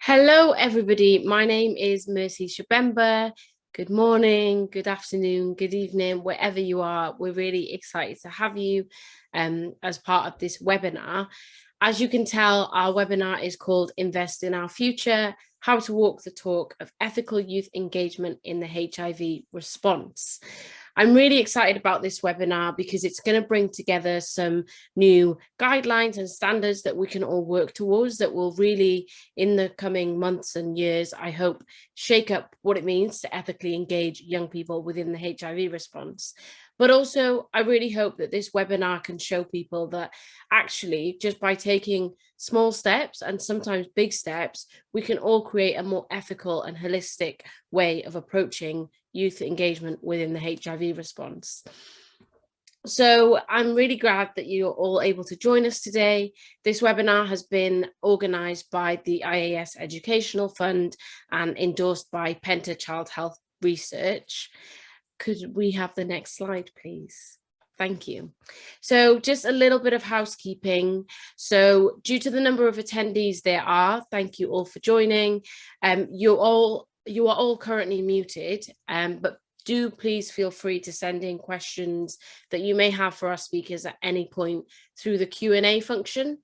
Hello, everybody. My name is Mercy Shibemba. Good morning, good afternoon, good evening, wherever you are. We're really excited to have you as part of this webinar. As you can tell, our webinar is called Invest in Our Future, How to Walk the Talk of Ethical Youth Engagement in the HIV Response. I'm really excited about this webinar because it's going to bring together some new guidelines and standards that we can all work towards that will really, in the coming months and years, I hope, shake up what it means to ethically engage young people within the HIV response. But also, I really hope that this webinar can show people that actually, just by taking small steps and sometimes big steps, we can all create a more ethical and holistic way of approaching youth engagement within the HIV response. So I'm really glad that you're all able to join us today. This webinar has been organised by the IAS Educational Fund and endorsed by Penta Child Health Research. Could we have the next slide, please? Thank you. So just a little bit of housekeeping. So due to the number of attendees there are, thank you all for joining. You are all currently muted, but do please feel free to send in questions that you may have for our speakers at any point through the Q&A function,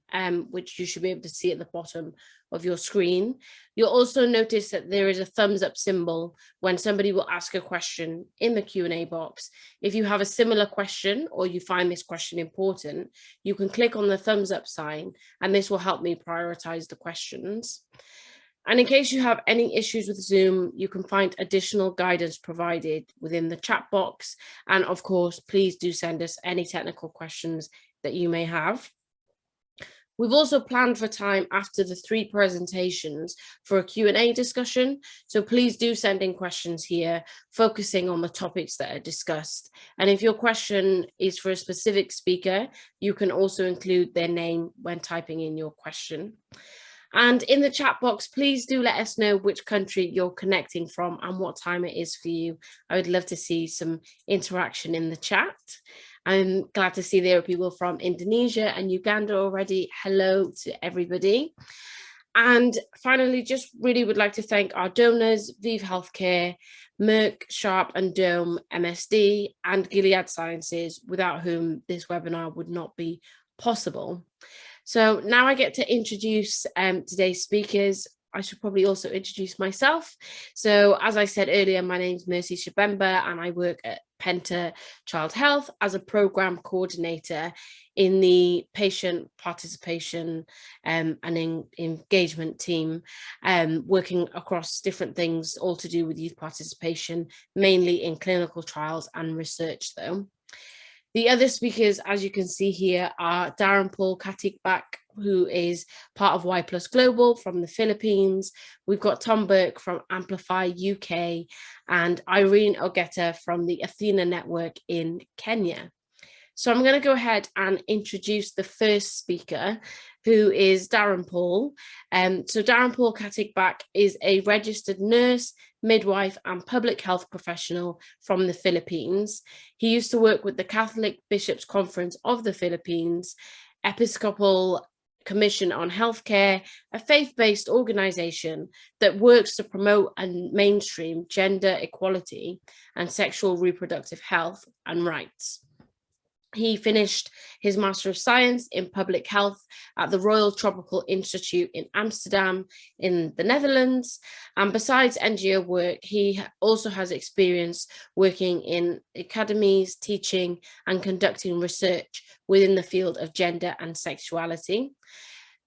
which you should be able to see at the bottom of your screen. You'll also notice that there is a thumbs up symbol when somebody will ask a question in the Q&A box. If you have a similar question or you find this question important, you can click on the thumbs up sign and this will help me prioritize the questions. And in case you have any issues with Zoom, you can find additional guidance provided within the chat box. And of course, please do send us any technical questions that you may have. We've also planned for time after the 3 presentations for a Q&A discussion. So please do send in questions here, focusing on the topics that are discussed. And if your question is for a specific speaker, you can also include their name when typing in your question. And in the chat box, please do let us know which country you're connecting from and what time it is for you. I would love to see some interaction in the chat. I'm glad to see there are people from Indonesia and Uganda already. Hello to everybody. And finally, just really would like to thank our donors, Vive Healthcare, Merck, Sharp and Dome, MSD, and Gilead Sciences, without whom this webinar would not be possible. So now I get to introduce today's speakers. I should probably also introduce myself. So as I said earlier, my name is Mercy Shibemba and I work at Penta Child Health as a program coordinator in the patient participation and engagement team, working across different things, all to do with youth participation, mainly in clinical trials and research though. The other speakers, as you can see here, are Darren Paul, Katigbak, who is part of Y+ Global from the Philippines. We've got Tom Burke from Amplify UK and Irene Ogeta from the ATHENA network in Kenya. So I'm going to go ahead and introduce the first speaker, who is Darren Paul. So Darren Paul Katigbak is a registered nurse, midwife and public health professional from the Philippines. He used to work with the Catholic Bishops' Conference of the Philippines, Episcopal Commission on Healthcare, a faith-based organization that works to promote and mainstream gender equality and sexual reproductive health and rights. He finished his Master of Science in Public Health at the Royal Tropical Institute in Amsterdam in the Netherlands. And besides NGO work, he also has experience working in academies, teaching and conducting research within the field of gender and sexuality.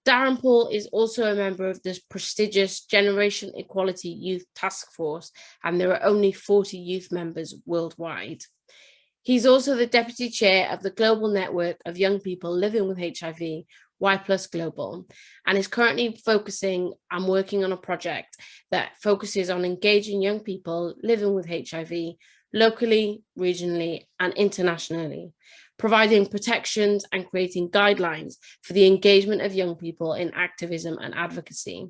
Darren Paul is also a member of this prestigious Generation Equality Youth Task Force, and there are only 40 youth members worldwide. He's also the deputy chair of the global network of young people living with HIV, Y+ Global, and is currently focusing and working on a project that focuses on engaging young people living with HIV locally, regionally, and internationally, providing protections and creating guidelines for the engagement of young people in activism and advocacy.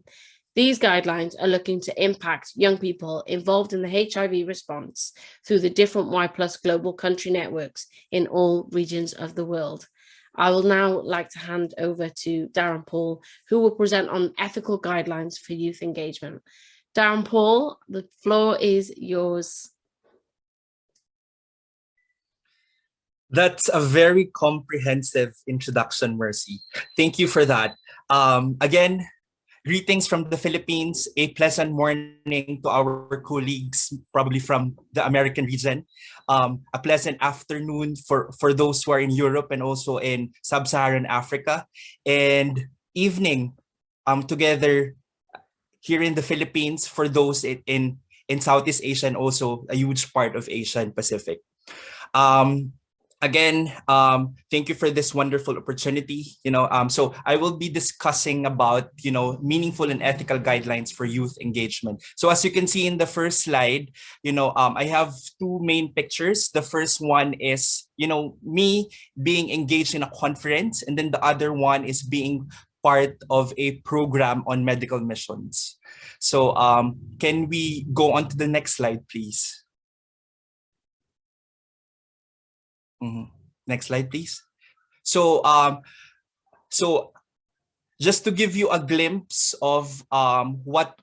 These guidelines are looking to impact young people involved in the HIV response through the different Y+ Global country networks in all regions of the world. I will now like to hand over to Daren-Paul, who will present on ethical guidelines for youth engagement. Daren-Paul, the floor is yours. That's a very comprehensive introduction, Mercy. Thank you for that. Again, greetings from the Philippines. A pleasant morning to our colleagues, probably from the American region. A pleasant afternoon for those who are in Europe and also in Sub-Saharan Africa. And evening together here in the Philippines for those in Southeast Asia and also a huge part of Asia and Pacific. Again, thank you for this wonderful opportunity. So I will be discussing about, meaningful and ethical guidelines for youth engagement. So as you can see in the first slide, I have two main pictures. The first one is, me being engaged in a conference, and then the other one is being part of a program on medical missions. So can we go on to the next slide, please? Next slide, please. So, just to give you a glimpse of what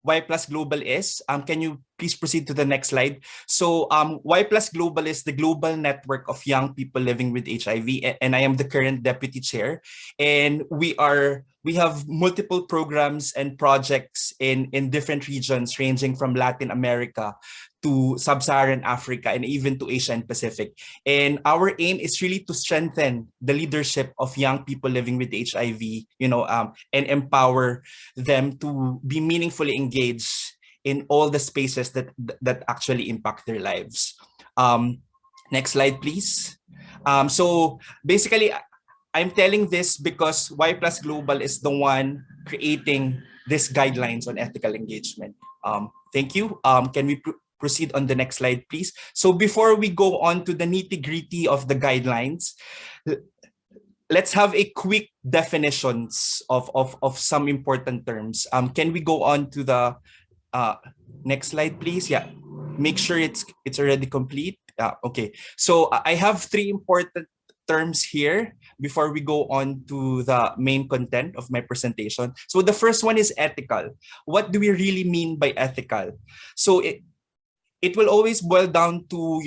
Y Plus Global is, can you please proceed to the next slide? So Y Plus Global is the global network of young people living with HIV, and I am the current deputy chair. And we have multiple programs and projects in different regions, ranging from Latin America to Sub-Saharan Africa and even to Asia and Pacific. And our aim is really to strengthen the leadership of young people living with HIV, and empower them to be meaningfully engaged in all the spaces that actually impact their lives. Next slide, please. So basically, I'm telling this because Y Plus Global is the one creating these guidelines on ethical engagement. Thank you. Can we proceed on the next slide, please? So before we go on to the nitty-gritty of the guidelines, let's have a quick definitions of some important terms. Can we go on to the next slide, please? Yeah, make sure it's already complete. Okay, so I have three important terms here before we go on to the main content of my presentation. So the first one is ethical. What do we really mean by ethical? So it will always boil down to,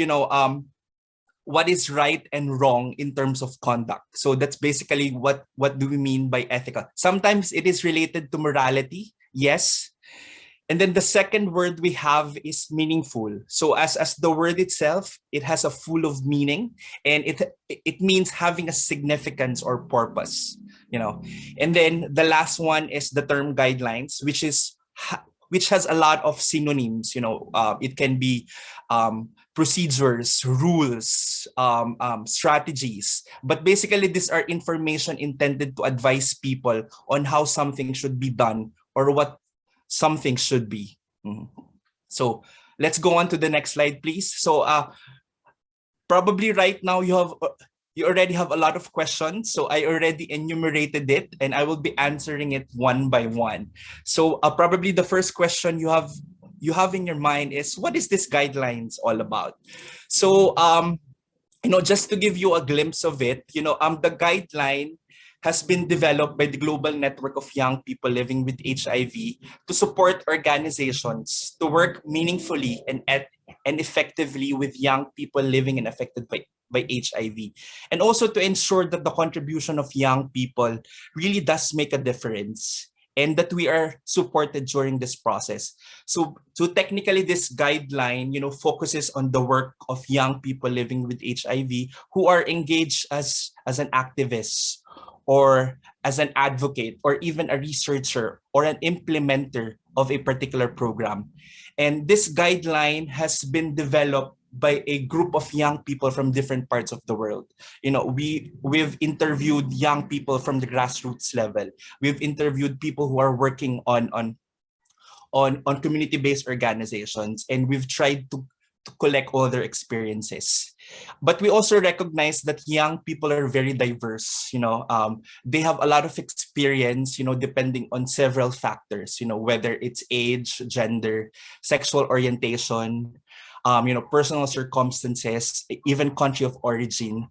what is right and wrong in terms of conduct. So that's basically what do we mean by ethical. Sometimes it is related to morality, yes. And then the second word we have is meaningful. So as the word itself, it has a full of meaning, and it means having a significance or purpose, And then the last one is the term guidelines, which has a lot of synonyms. It can be procedures, rules, strategies. But basically, these are information intended to advise people on how something should be done or what something should be. So let's go on to the next slide, please. So probably right now you already have a lot of questions. So I already enumerated it, and I will be answering it one by one. So probably the first question you have in your mind is, what is this guidelines all about? So just to give you a glimpse of it, the guideline has been developed by the global network of young people living with HIV to support organizations to work meaningfully and effectively with young people living and affected by HIV, and also to ensure that the contribution of young people really does make a difference and that we are supported during this process. So technically, this guideline, focuses on the work of young people living with HIV who are engaged as an activist or as an advocate or even a researcher or an implementer of a particular program. And this guideline has been developed by a group of young people from different parts of the world. We've interviewed young people from the grassroots level. We've interviewed people who are working on community-based organizations, and we've tried to collect all their experiences. But we also recognize that young people are very diverse. They have a lot of experience, depending on several factors, whether it's age, gender, sexual orientation, personal circumstances, even country of origin.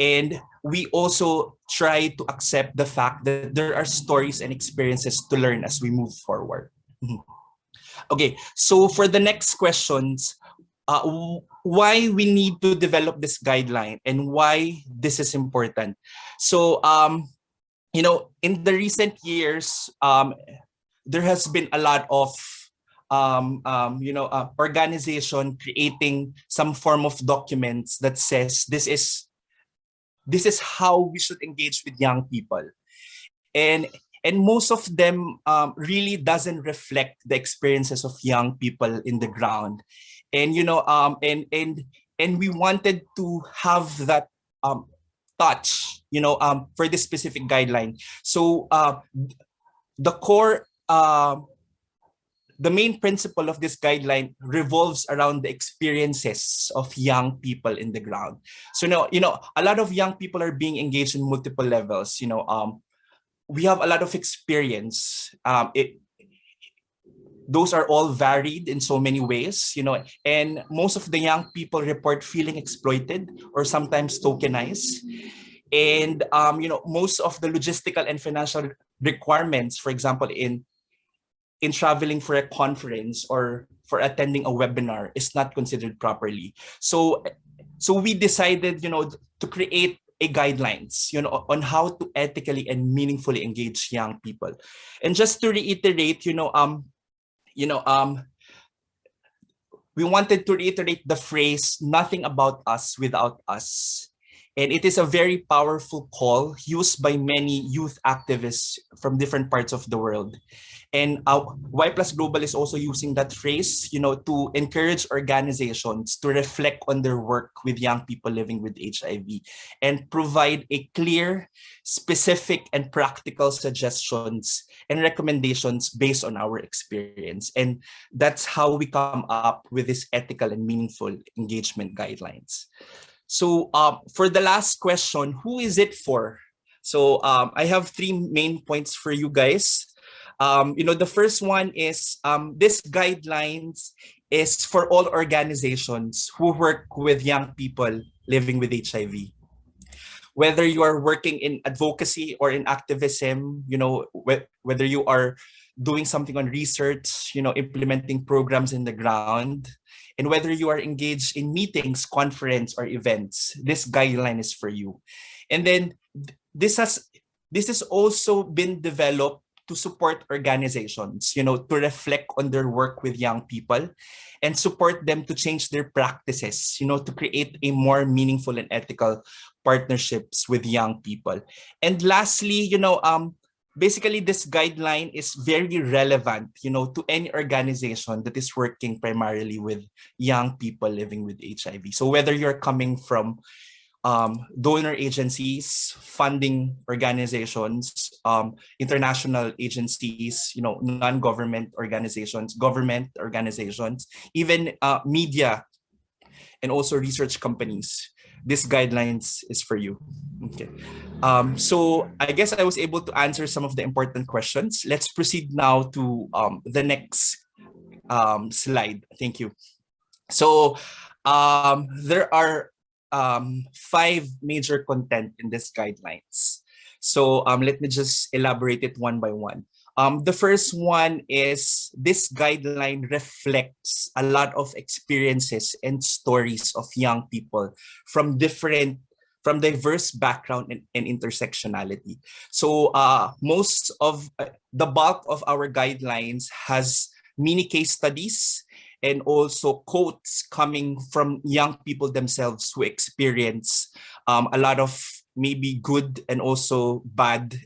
And we also try to accept the fact that there are stories and experiences to learn as we move forward. Okay, so for the next questions, why we need to develop this guideline and why this is important. So, in the recent years, there has been a lot of organization creating some form of documents that says this is how we should engage with young people, and most of them really doesn't reflect the experiences of young people in the ground, and and we wanted to have that touch, for this specific guideline. So the core the main principle of this guideline revolves around the experiences of young people in the ground. So a lot of young people are being engaged in multiple levels. We have a lot of experience. Those are all varied in so many ways, and most of the young people report feeling exploited or sometimes tokenized. And most of the logistical and financial requirements, for example, in traveling for a conference or for attending a webinar, is not considered properly. So we decided, to create a guidelines, on how to ethically and meaningfully engage young people. And just to reiterate, we wanted to reiterate the phrase, nothing about us without us. And it is a very powerful call used by many youth activists from different parts of the world. And Y Plus Global is also using that phrase, to encourage organizations to reflect on their work with young people living with HIV and provide a clear, specific, and practical suggestions and recommendations based on our experience. And that's how we come up with this ethical and meaningful engagement guidelines. So for the last question, who is it for? So I have 3 main points for you guys. The first one is this guidelines is for all organizations who work with young people living with HIV. Whether you are working in advocacy or in activism, whether you are doing something on research, implementing programs in the ground, and whether you are engaged in meetings, conference, or events, this guideline is for you. And then this has also been developed to support organizations, to reflect on their work with young people and support them to change their practices, to create a more meaningful and ethical partnerships with young people. And lastly, basically this guideline is very relevant, to any organization that is working primarily with young people living with HIV. So whether you're coming from donor agencies, funding organizations, international agencies, non-government organizations, government organizations, even media, and also research companies, this guidelines is for you. Okay. So I guess I was able to answer some of the important questions. Let's proceed now to the next slide. Thank you. So there are 5 major content in this guidelines. So let me just elaborate it one by one. The first one is this guideline reflects a lot of experiences and stories of young people from diverse background and intersectionality. So most of the bulk of our guidelines has mini case studies and also quotes coming from young people themselves who experience a lot of maybe good and also bad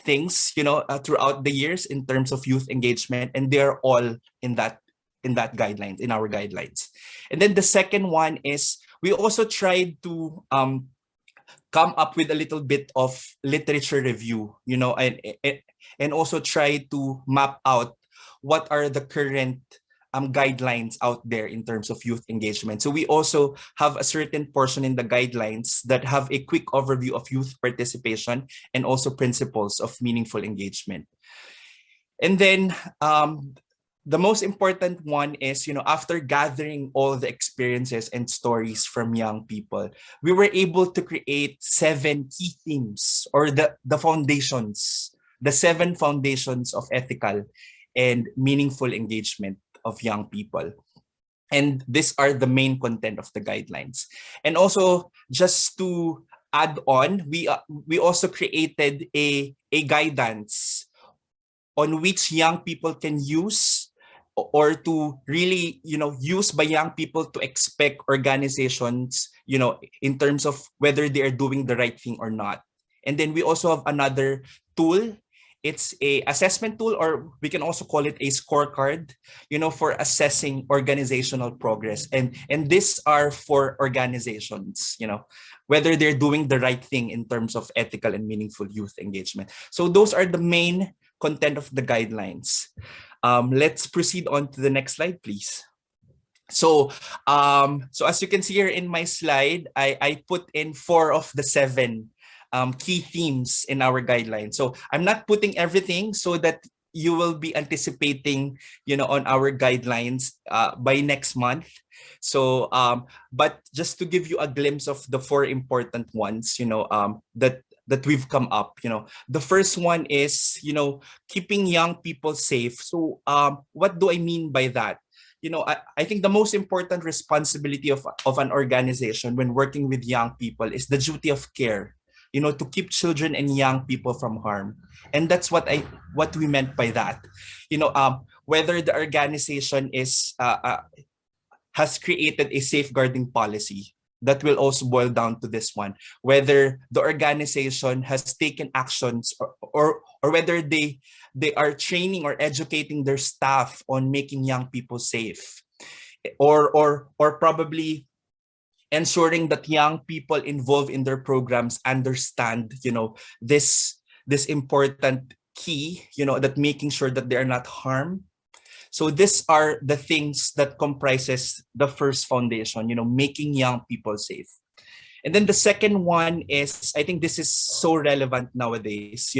things, throughout the years in terms of youth engagement, and they're all in that guidelines, in our guidelines. And then the second one is we also tried to come up with a little bit of literature review, and also try to map out what are the current guidelines out there in terms of youth engagement. So we also have a certain portion in the guidelines that have a quick overview of youth participation and also principles of meaningful engagement. And then the most important one is, after gathering all the experiences and stories from young people, we were able to create 7 key themes, or the foundations, the 7 foundations of ethical and meaningful engagement of young people. And these are the main content of the guidelines. And also, just to add on, we also created a guidance on which young people can use, or to really, use by young people to expect organizations, in terms of whether they are doing the right thing or not. And then we also have another tool. It's a assessment tool, or we can also call it a scorecard, for assessing organizational progress. And these are for organizations, whether they're doing the right thing in terms of ethical and meaningful youth engagement. So those are the main content of the guidelines. Let's proceed on to the next slide, please. So as you can see here in my slide, I put in 4 of the 7 key themes in our guidelines. So I'm not putting everything so that you will be anticipating, on our guidelines by next month. So, but just to give you a glimpse of the 4 important ones, that we've come up, the first one is, keeping young people safe. So what do I mean by that? I think the most important responsibility of an organization when working with young people is the duty of care, to keep children and young people from harm. And that's what we meant by that. Whether the organization has created a safeguarding policy, that will also boil down to this one, whether the organization has taken actions, or whether they are training or educating their staff on making young people safe, or probably ensuring that young people involved in their programs understand, this important key, that making sure that they are not harmed. So these are the things that comprises the first foundation, making young people safe. And then the second one is, I think this is so relevant nowadays,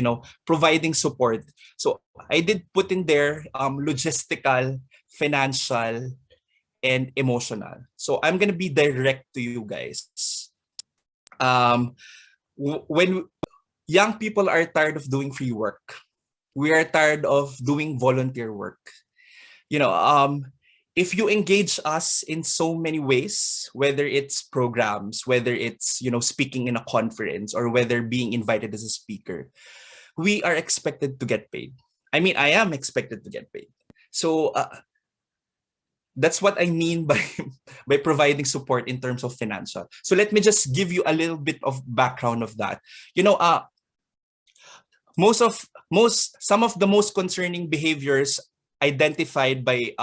providing support. So I did put in there logistical, financial, and emotional. So I'm going to be direct to you guys. When young people are tired of doing free work, we are tired of doing volunteer work. If you engage us in so many ways, whether it's programs, whether it's, speaking in a conference, or whether being invited as a speaker, we are expected to get paid. I mean, I am expected to get paid. So that's what I mean by providing support in terms of financial. So let me just give you a little bit of background of that. Some of the most concerning behaviors identified by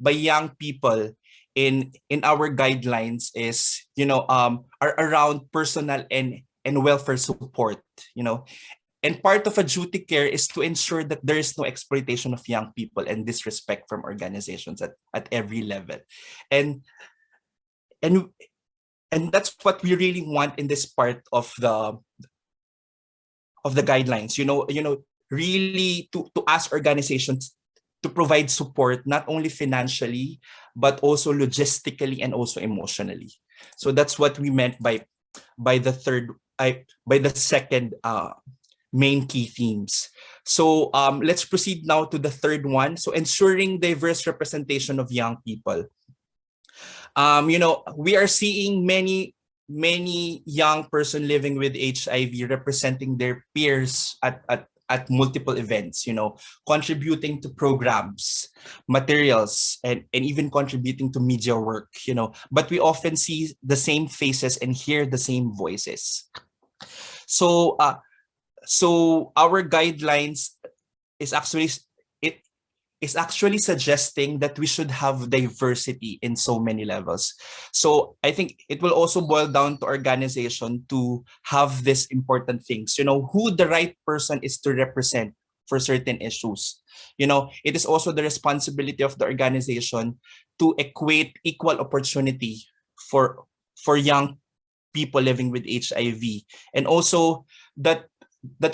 young people in our guidelines is, are around personal and welfare support. And part of a duty care is to ensure that there is no exploitation of young people and disrespect from organizations at every level. And that's what we really want in this part of the guidelines, really to ask organizations to provide support, not only financially, but also logistically and also emotionally. So that's what we meant by the second main key themes. So let's proceed now to the third one. So ensuring diverse representation of young people. We are seeing many young person living with HIV representing their peers at multiple events, contributing to programs, materials, and even contributing to media work, but we often see the same faces and hear the same voices. So our guidelines is actually suggesting that we should have diversity in so many levels. So I think it will also boil down to organization to have these important things, who the right person is to represent for certain issues. It is also the responsibility of the organization to equate equal opportunity for young people living with HIV, and also that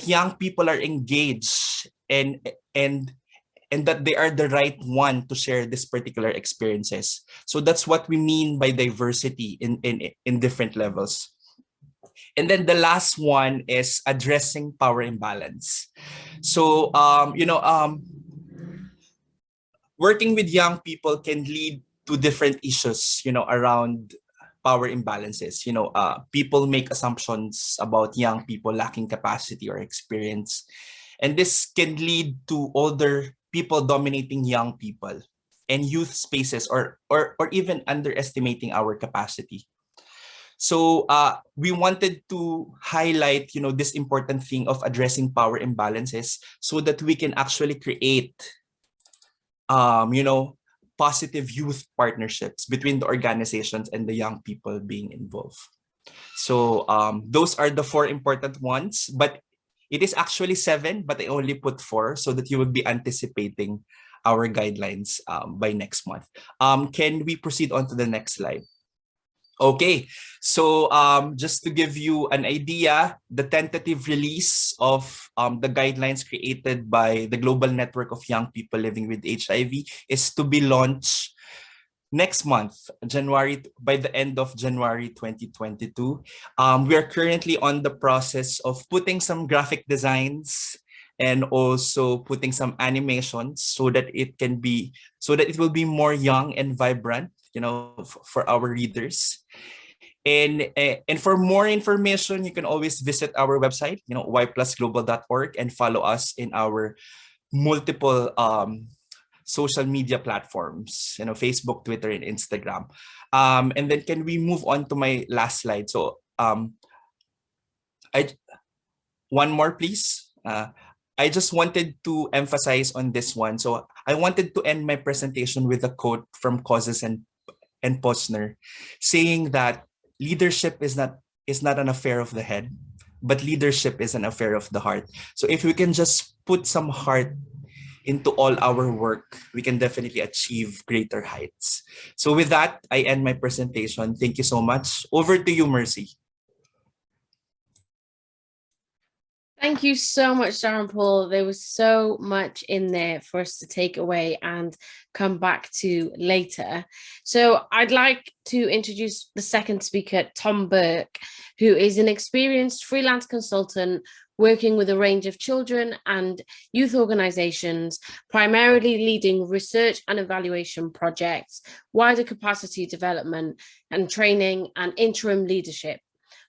young people are engaged and and that they are the right one to share this particular experiences. So that's what we mean by diversity in different levels. And then the last one is addressing power imbalance. So, working with young people can lead to different issues, around power imbalances. People make assumptions about young people lacking capacity or experience. And this can lead to older people dominating young people and youth spaces, or even underestimating our capacity. So we wanted to highlight, this important thing of addressing power imbalances so that we can actually create, positive youth partnerships between the organizations and the young people being involved. So those are the 4 important ones, but it is actually 7, but I only put 4 so that you would be anticipating our guidelines by next month. Can we proceed on to the next slide? Okay, so just to give you an idea, the tentative release of the guidelines created by the Global Network of Young People Living with HIV is to be launched next month, by the end of January 2022. We are currently on the process of putting some graphic designs and also putting some animations so that it will be more young and vibrant, for our readers. And for more information, you can always visit our website, yplusglobal.org, and follow us in our multiple social media platforms, Facebook, Twitter, and Instagram. And then can we move on to my last slide? So one more, please. I just wanted to emphasize on this one. So I wanted to end my presentation with a quote from Causes and Posner, saying that leadership is not an affair of the head, but leadership is an affair of the heart. So if we can just put some heart into all our work, we can definitely achieve greater heights. So with that, I end my presentation. Thank you so much. Over to you, Mercy. Thank you so much, Daren-Paul. There was so much in there for us to take away and come back to later. So I'd like to introduce the second speaker, Tom Burke, who is an experienced freelance consultant working with a range of children and youth organizations, primarily leading research and evaluation projects, wider capacity development and training, and interim leadership.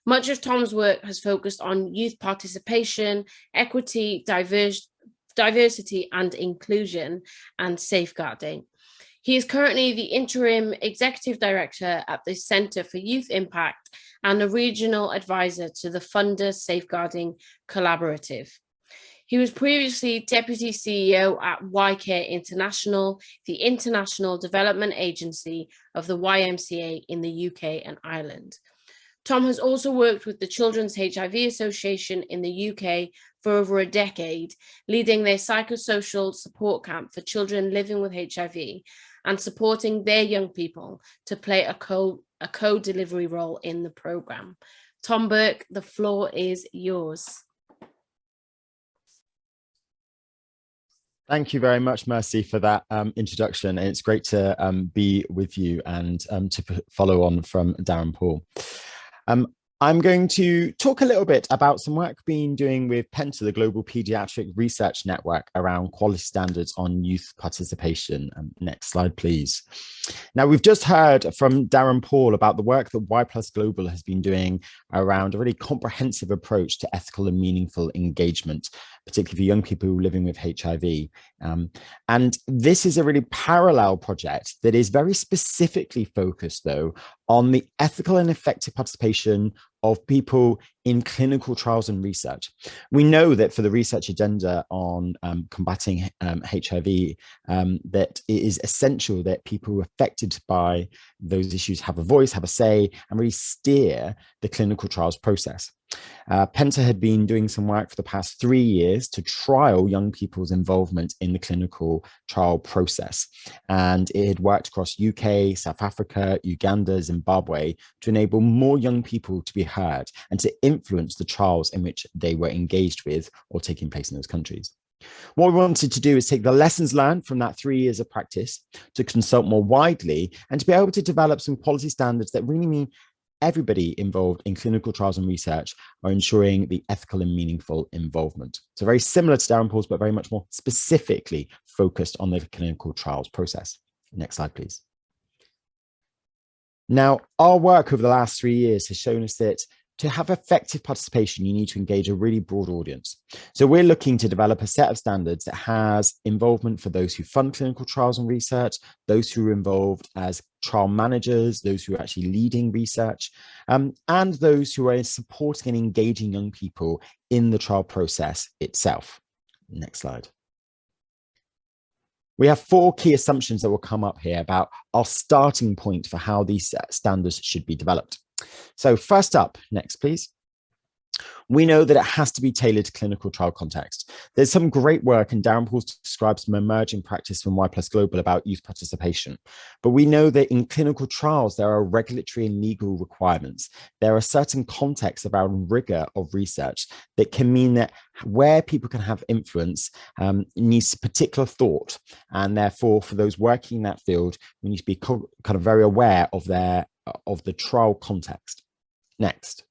Much of Tom's work has focused on youth participation, equity, diversity and inclusion, and safeguarding. He is currently the interim executive director at the Centre for Youth Impact and a regional advisor to the Funder Safeguarding Collaborative. He was previously deputy CEO at YCare International, the international development agency of the YMCA in the UK and Ireland. Tom has also worked with the Children's HIV Association in the UK for over a decade, leading their psychosocial support camp for children living with HIV and supporting their young people to play a co-delivery role in the programme. Tom Burke, the floor is yours. Thank you very much, Mercy, for that introduction. And it's great to be with you and to follow on from Daren-Paul. I'm going to talk a little bit about some work being doing with Penta, the Global Pediatric Research Network, around quality standards on youth participation. Next slide, please. Now, we've just heard from Daren-Paul about the work that Y+ Global has been doing around a really comprehensive approach to ethical and meaningful engagement, particularly for young people living with HIV. And this is a really parallel project that is very specifically focused, though, on the ethical and effective participation of people in clinical trials and research. We know that for the research agenda on combating HIV, that it is essential that people affected by those issues have a voice, have a say, and really steer the clinical trials process. Penta had been doing some work for the past 3 years to trial young people's involvement in the clinical trial process. And it had worked across UK, South Africa, Uganda, Zimbabwe to enable more young people to be heard and to influence the trials in which they were engaged with or taking place in those countries. What we wanted to do is take the lessons learned from that 3 years of practice to consult more widely and to be able to develop some quality standards that really mean everybody involved in clinical trials and research are ensuring the ethical and meaningful involvement. So very similar to Daren-Paul's, but very much more specifically focused on the clinical trials process. Next slide, please. Now, our work over the last 3 years has shown us that to have effective participation, you need to engage a really broad audience. So we're looking to develop a set of standards that has involvement for those who fund clinical trials and research, those who are involved as trial managers, those who are actually leading research, and those who are supporting and engaging young people in the trial process itself. Next slide. We have 4 key assumptions that will come up here about our starting point for how these standards should be developed. So first up, next, please. We know that it has to be tailored to clinical trial context. There's some great work, and Darren Paul describes some emerging practice from Y+ Global about youth participation. But we know that in clinical trials, there are regulatory and legal requirements. There are certain contexts around rigor of research that can mean that where people can have influence needs particular thought. And therefore, for those working in that field, we need to be kind of very aware of the trial context. Next.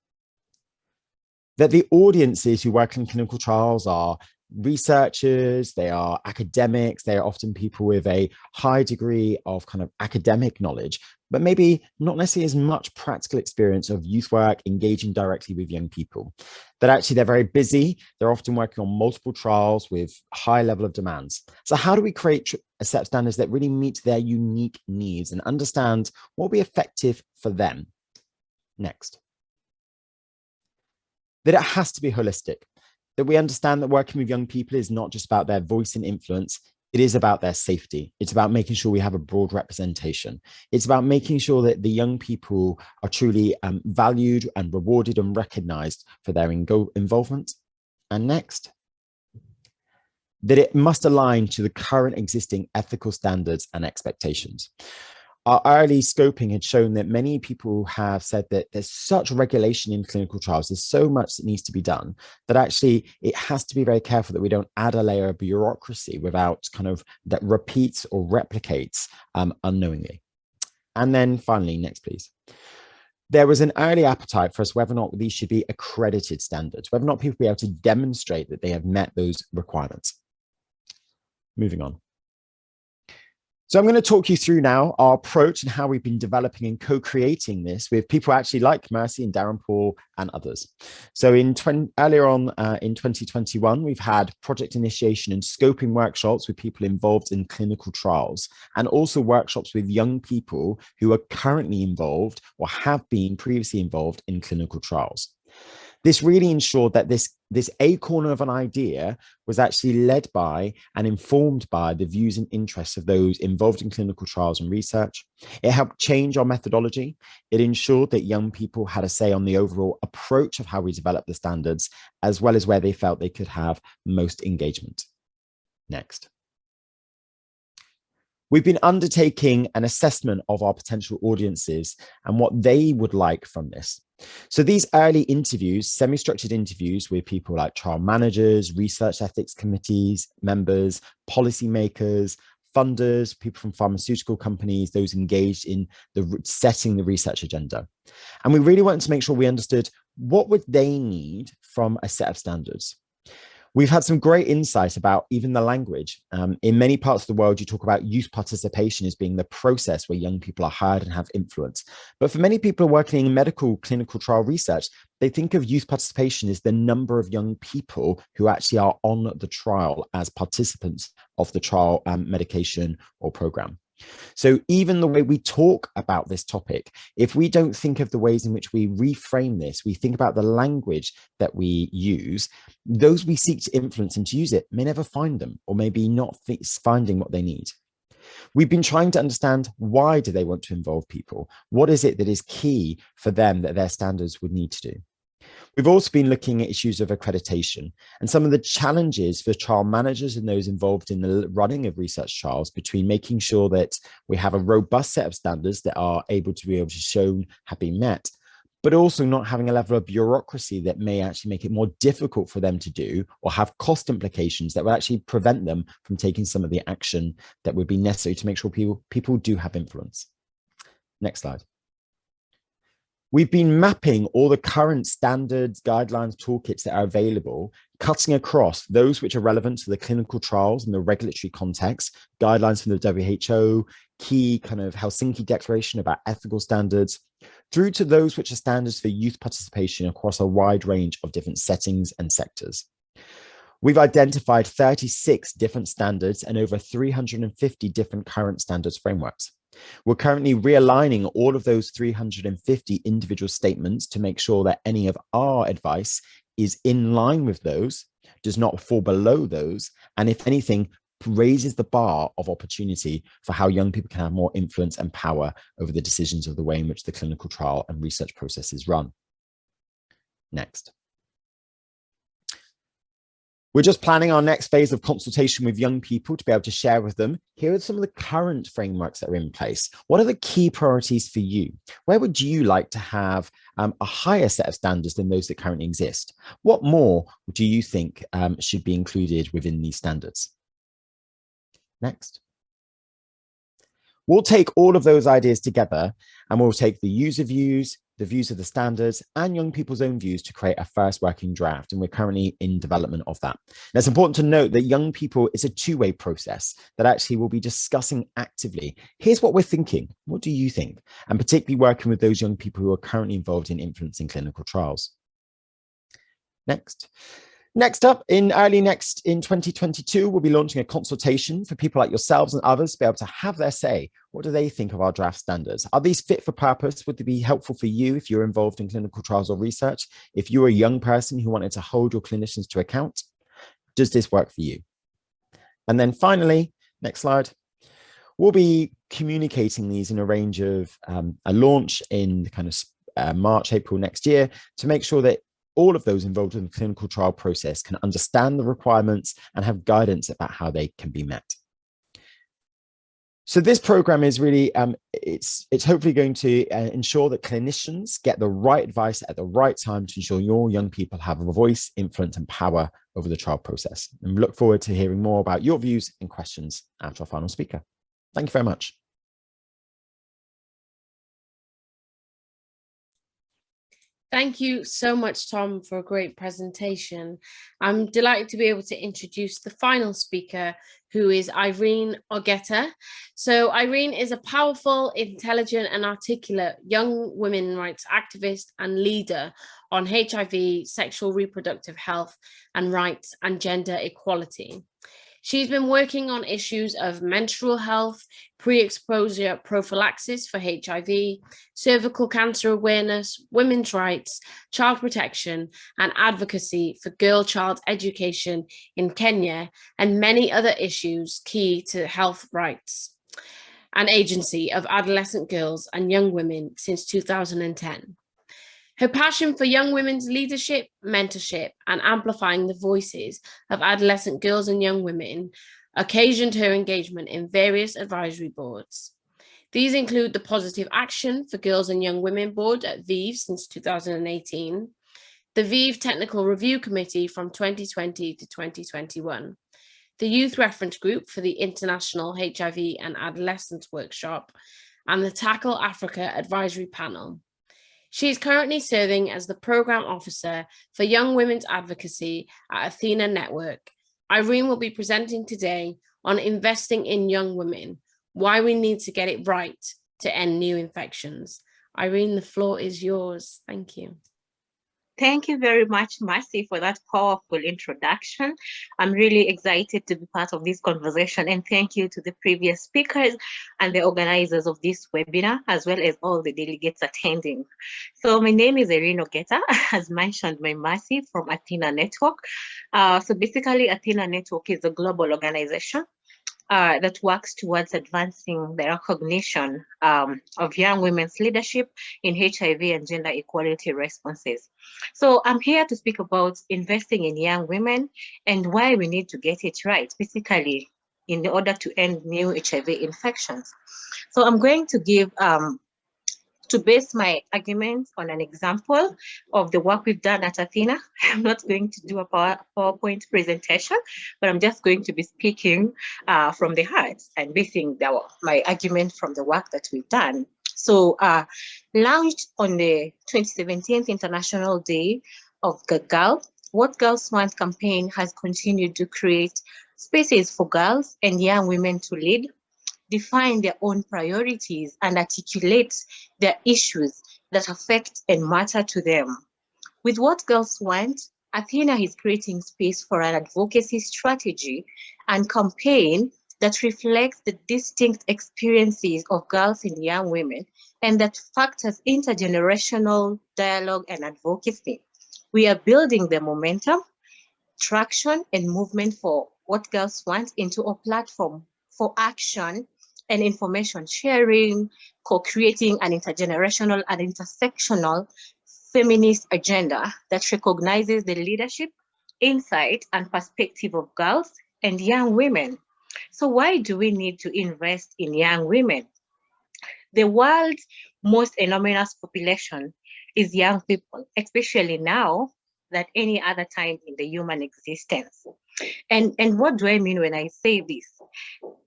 That the audiences who work in clinical trials are researchers, they are academics, they are often people with a high degree of kind of academic knowledge, but maybe not necessarily as much practical experience of youth work, engaging directly with young people. That actually they're very busy, they're often working on multiple trials with high level of demands. So how do we create a set of standards that really meet their unique needs and understand what will be effective for them? Next. That it has to be holistic, that we understand that working with young people is not just about their voice and influence, it is about their safety. It's about making sure we have a broad representation. It's about making sure that the young people are truly valued and rewarded and recognized for their involvement. And next, that it must align to the current existing ethical standards and expectations. Our early scoping had shown that many people have said that there's such regulation in clinical trials, there's so much that needs to be done, that actually it has to be very careful that we don't add a layer of bureaucracy without kind of that repeats or replicates unknowingly. And then finally, next please. There was an early appetite for us whether or not these should be accredited standards, whether or not people be able to demonstrate that they have met those requirements. Moving on. So I'm going to talk you through now our approach and how we've been developing and co-creating this with people actually like Mercy and Darren Paul and others. So earlier on in 2021, we've had project initiation and scoping workshops with people involved in clinical trials, and also workshops with young people who are currently involved or have been previously involved in clinical trials. This really ensured that this acorn of an idea was actually led by and informed by the views and interests of those involved in clinical trials and research. It helped change our methodology. It ensured that young people had a say on the overall approach of how we develop the standards, as well as where they felt they could have most engagement. Next. We've been undertaking an assessment of our potential audiences and what they would like from this. So these early interviews, semi-structured interviews with people like trial managers, research ethics committees, members, policymakers, funders, people from pharmaceutical companies, those engaged in setting the research agenda. And we really wanted to make sure we understood what would they need from a set of standards. We've had some great insight about even the language. In many parts of the world, you talk about youth participation as being the process where young people are hired and have influence. But for many people working in medical clinical trial research, they think of youth participation as the number of young people who actually are on the trial as participants of the trial medication or program. So even the way we talk about this topic, if we don't think of the ways in which we reframe this, we think about the language that we use, those we seek to influence and to use it may never find them, or maybe not finding what they need. We've been trying to understand, why do they want to involve people? What is it that is key for them that their standards would need to do? We've also been looking at issues of accreditation and some of the challenges for trial managers and those involved in the running of research trials, between making sure that we have a robust set of standards that are able to be shown have been met, but also not having a level of bureaucracy that may actually make it more difficult for them to do or have cost implications that will actually prevent them from taking some of the action that would be necessary to make sure people do have influence. Next slide. We've been mapping all the current standards, guidelines, toolkits that are available, cutting across those which are relevant to the clinical trials and the regulatory context, guidelines from the WHO, key kind of Helsinki Declaration about ethical standards, through to those which are standards for youth participation across a wide range of different settings and sectors. We've identified 36 different standards and over 350 different current standards frameworks. We're currently realigning all of those 350 individual statements to make sure that any of our advice is in line with those, does not fall below those, and if anything, raises the bar of opportunity for how young people can have more influence and power over the decisions of the way in which the clinical trial and research process is run. Next. We're just planning our next phase of consultation with young people to be able to share with them. Here are some of the current frameworks that are in place. What are the key priorities for you? Where would you like to have a higher set of standards than those that currently exist? What more do you think should be included within these standards? Next. We'll take all of those ideas together and we'll take the user views, the views of the standards, and young people's own views to create a first working draft. And we're currently in development of that. Now, it's important to note that young people, it's a two-way process that actually will be discussing actively. Here's what we're thinking. What do you think? And particularly working with those young people who are currently involved in influencing clinical trials. Next. Next up, in 2022, we'll be launching a consultation for people like yourselves and others to be able to have their say. What do they think of our draft standards? Are these fit for purpose? Would they be helpful for you if you're involved in clinical trials or research? If you're a young person who wanted to hold your clinicians to account, does this work for you? And then finally, next slide, we'll be communicating these in a range of a launch in kind of March, April next year to make sure that all of those involved in the clinical trial process can understand the requirements and have guidance about how they can be met. So this program is really, it's hopefully going to ensure that clinicians get the right advice at the right time to ensure your young people have a voice, influence, and power over the trial process. And we look forward to hearing more about your views and questions after our final speaker. Thank you very much. Thank you so much, Tom, for a great presentation. I'm delighted to be able to introduce the final speaker, who is Irene Ogetta. So Irene is a powerful, intelligent and articulate young women's rights activist and leader on HIV, sexual reproductive health and rights and gender equality. She's been working on issues of menstrual health, pre-exposure prophylaxis for HIV, cervical cancer awareness, women's rights, child protection, and advocacy for girl-child education in Kenya, and many other issues key to health rights and agency of adolescent girls and young women since 2010. Her passion for young women's leadership, mentorship, and amplifying the voices of adolescent girls and young women occasioned her engagement in various advisory boards. These include the Positive Action for Girls and Young Women Board at ViVE since 2018, the ViVE Technical Review Committee from 2020 to 2021, the Youth Reference Group for the International HIV and Adolescents Workshop, and the Tackle Africa Advisory Panel. She is currently serving as the Programme Officer for Young Women's Advocacy at ATHENA Network. Irene will be presenting today on investing in young women, why we need to get it right to end new infections. Irene, the floor is yours. Thank you. Thank you very much, Marcy, for that powerful introduction. I'm really excited to be part of this conversation, and thank you to the previous speakers and the organizers of this webinar, as well as all the delegates attending. So my name is Irene Ogetta, as mentioned by Marcy, from ATHENA Network. So basically, ATHENA Network is a global organization that works towards advancing the recognition of young women's leadership in HIV and gender equality responses. So I'm here to speak about investing in young women and why we need to get it right, basically, in order to end new HIV infections. So I'm going to give To base my arguments on an example of the work we've done at ATHENA, I'm not going to do a PowerPoint presentation, but I'm just going to be speaking from the heart and basing my argument from the work that we've done. So launched on the 2017 International Day of the Girl, What Girls Want campaign has continued to create spaces for girls and young women to lead, define their own priorities, and articulate their issues that affect and matter to them. With What Girls Want, ATHENA is creating space for an advocacy strategy and campaign that reflects the distinct experiences of girls and young women and that factors intergenerational dialogue and advocacy. We are building the momentum, traction, and movement for What Girls Want into a platform for action and information sharing, co-creating an intergenerational and intersectional feminist agenda that recognizes the leadership, insight, and perspective of girls and young women. So why do we need to invest in young women? The world's most enormous population is young people, especially now than any other time in the human existence. And what do I mean when I say this?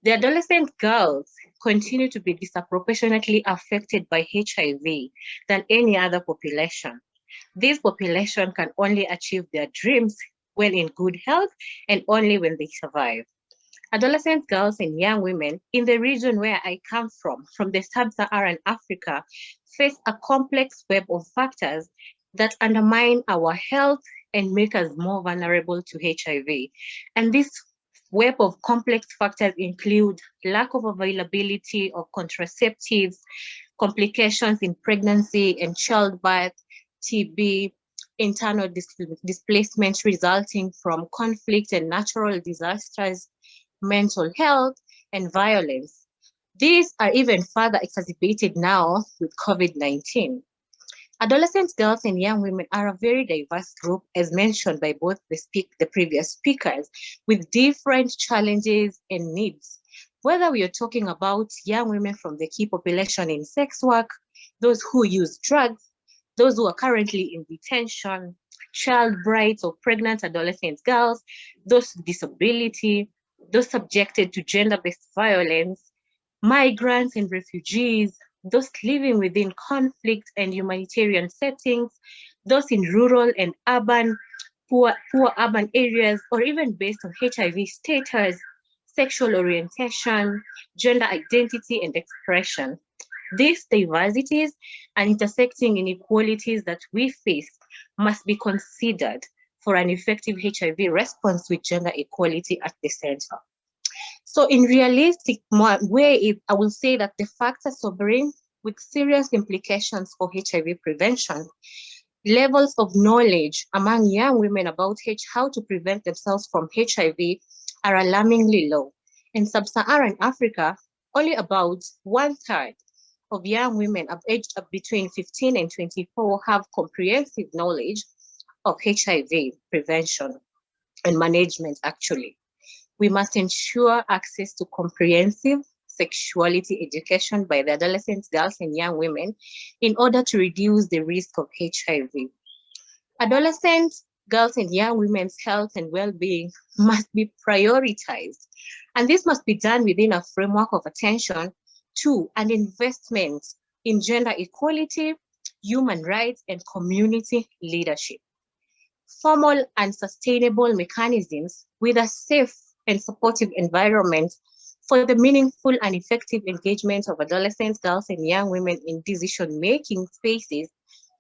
The adolescent girls continue to be disproportionately affected by HIV than any other population. This population can only achieve their dreams when in good health and only when they survive. Adolescent girls and young women in the region where I come from the sub-Saharan Africa, face a complex web of factors that undermine our health and make us more vulnerable to HIV. And this web of complex factors include lack of availability of contraceptives, complications in pregnancy and childbirth, TB, internal displacement resulting from conflict and natural disasters, mental health, and violence. These are even further exacerbated now with COVID-19. Adolescent girls and young women are a very diverse group, as mentioned by both the previous speakers, with different challenges and needs. Whether we are talking about young women from the key population in sex work, those who use drugs, those who are currently in detention, child brides or pregnant adolescent girls, those with disability, those subjected to gender-based violence, migrants and refugees, those living within conflict and humanitarian settings, those in rural and urban, poor urban areas, or even based on HIV status, sexual orientation, gender identity, and expression. These diversities and intersecting inequalities that we face must be considered for an effective HIV response with gender equality at the center. So in realistic way, I will say that the factors sobering with serious implications for HIV prevention, levels of knowledge among young women about how to prevent themselves from HIV are alarmingly low. In sub-Saharan Africa, only about 1/3 of young women aged between 15 and 24 have comprehensive knowledge of HIV prevention and management, actually. We must ensure access to comprehensive sexuality education by the adolescent girls and young women in order to reduce the risk of HIV. Adolescent girls and young women's health and well-being must be prioritized, and this must be done within a framework of attention to and investment in gender equality, human rights, and community leadership. Formal and sustainable mechanisms with a safe and supportive environment for the meaningful and effective engagement of adolescent girls and young women in decision-making spaces,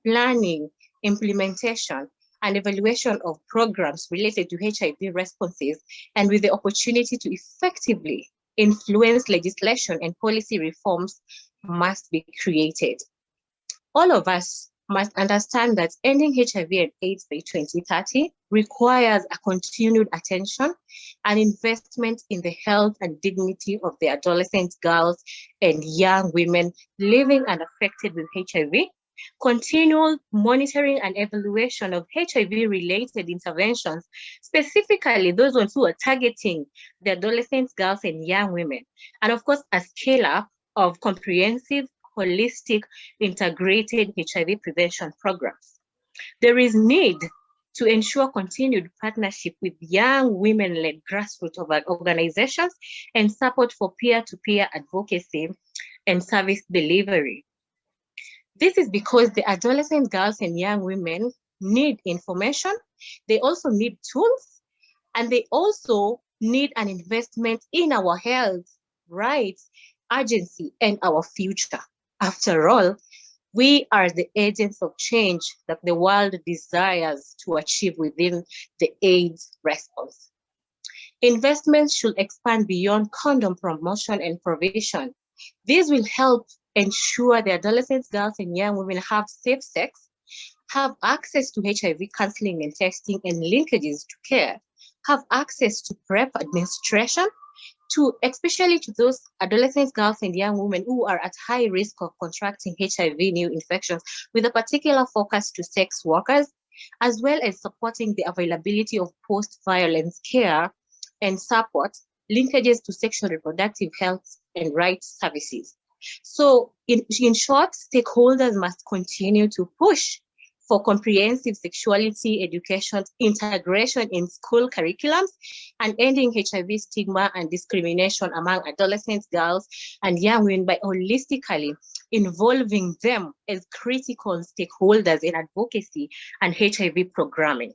planning, implementation, and evaluation of programs related to HIV responses, and with the opportunity to effectively influence legislation and policy reforms must be created. All of us must understand that ending HIV and AIDS by 2030 requires a continued attention and investment in the health and dignity of the adolescent girls and young women living and affected with HIV, continual monitoring and evaluation of HIV-related interventions, specifically those ones who are targeting the adolescent girls and young women, and of course, a scale-up of comprehensive holistic, integrated HIV prevention programs. There is need to ensure continued partnership with young women-led grassroots organizations and support for peer-to-peer advocacy and service delivery. This is because the adolescent girls and young women need information, they also need tools, and they also need an investment in our health, rights, urgency, and our future. After all, we are the agents of change that the world desires to achieve within the AIDS response. Investments should expand beyond condom promotion and provision. This will help ensure the adolescents, girls, and young women have safe sex, have access to HIV counseling and testing and linkages to care, have access to PrEP administration, especially to those adolescents, girls, and young women who are at high risk of contracting HIV new infections, with a particular focus to sex workers, as well as supporting the availability of post-violence care and support, linkages to sexual reproductive health and rights services. So in short, stakeholders must continue to push for comprehensive sexuality education integration in school curriculums and ending HIV stigma and discrimination among adolescents, girls, and young women by holistically involving them as critical stakeholders in advocacy and HIV programming.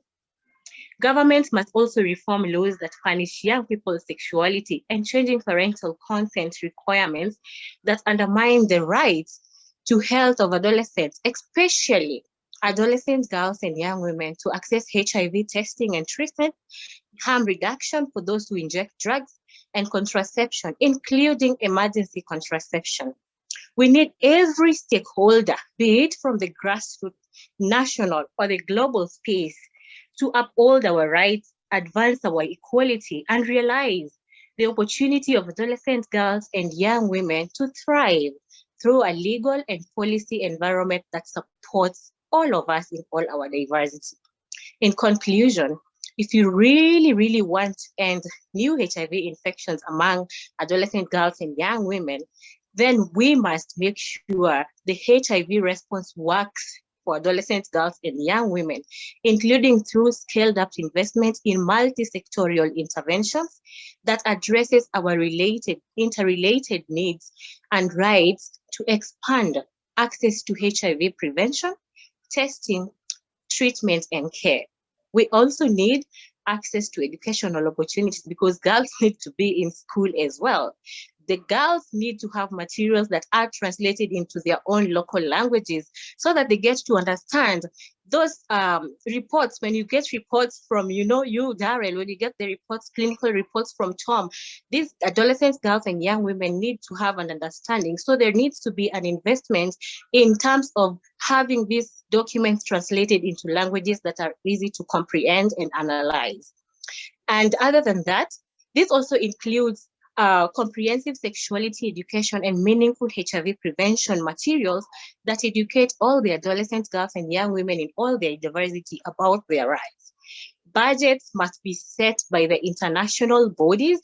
Governments must also reform laws that punish young people's sexuality and changing parental consent requirements that undermine the rights to health of adolescents, especially adolescents, girls, and young women, to access HIV testing and treatment, harm reduction for those who inject drugs, and contraception, including emergency contraception. We need every stakeholder, be it from the grassroots, national, or the global space, to uphold our rights, advance our equality, and realize the opportunity of adolescent girls and young women to thrive through a legal and policy environment that supports all of us in all our diversity. In conclusion, if you really want to end new HIV infections among adolescent girls and young women, then we must make sure the HIV response works for adolescent girls and young women, including through scaled up investment in multi-sectorial interventions that addresses our interrelated needs and rights to expand access to HIV prevention, testing, treatment, and care. We also need access to educational opportunities because girls need to be in school as well. The girls need to have materials that are translated into their own local languages so that they get to understand those reports. When you get reports from, you, Darren, when you get the reports, clinical reports from Tom, these adolescents, girls, and young women need to have an understanding. So there needs to be an investment in terms of having these documents translated into languages that are easy to comprehend and analyze. And other than that, this also includes comprehensive sexuality education and meaningful HIV prevention materials that educate all the adolescent girls and young women in all their diversity about their rights. Budgets must be set by the international bodies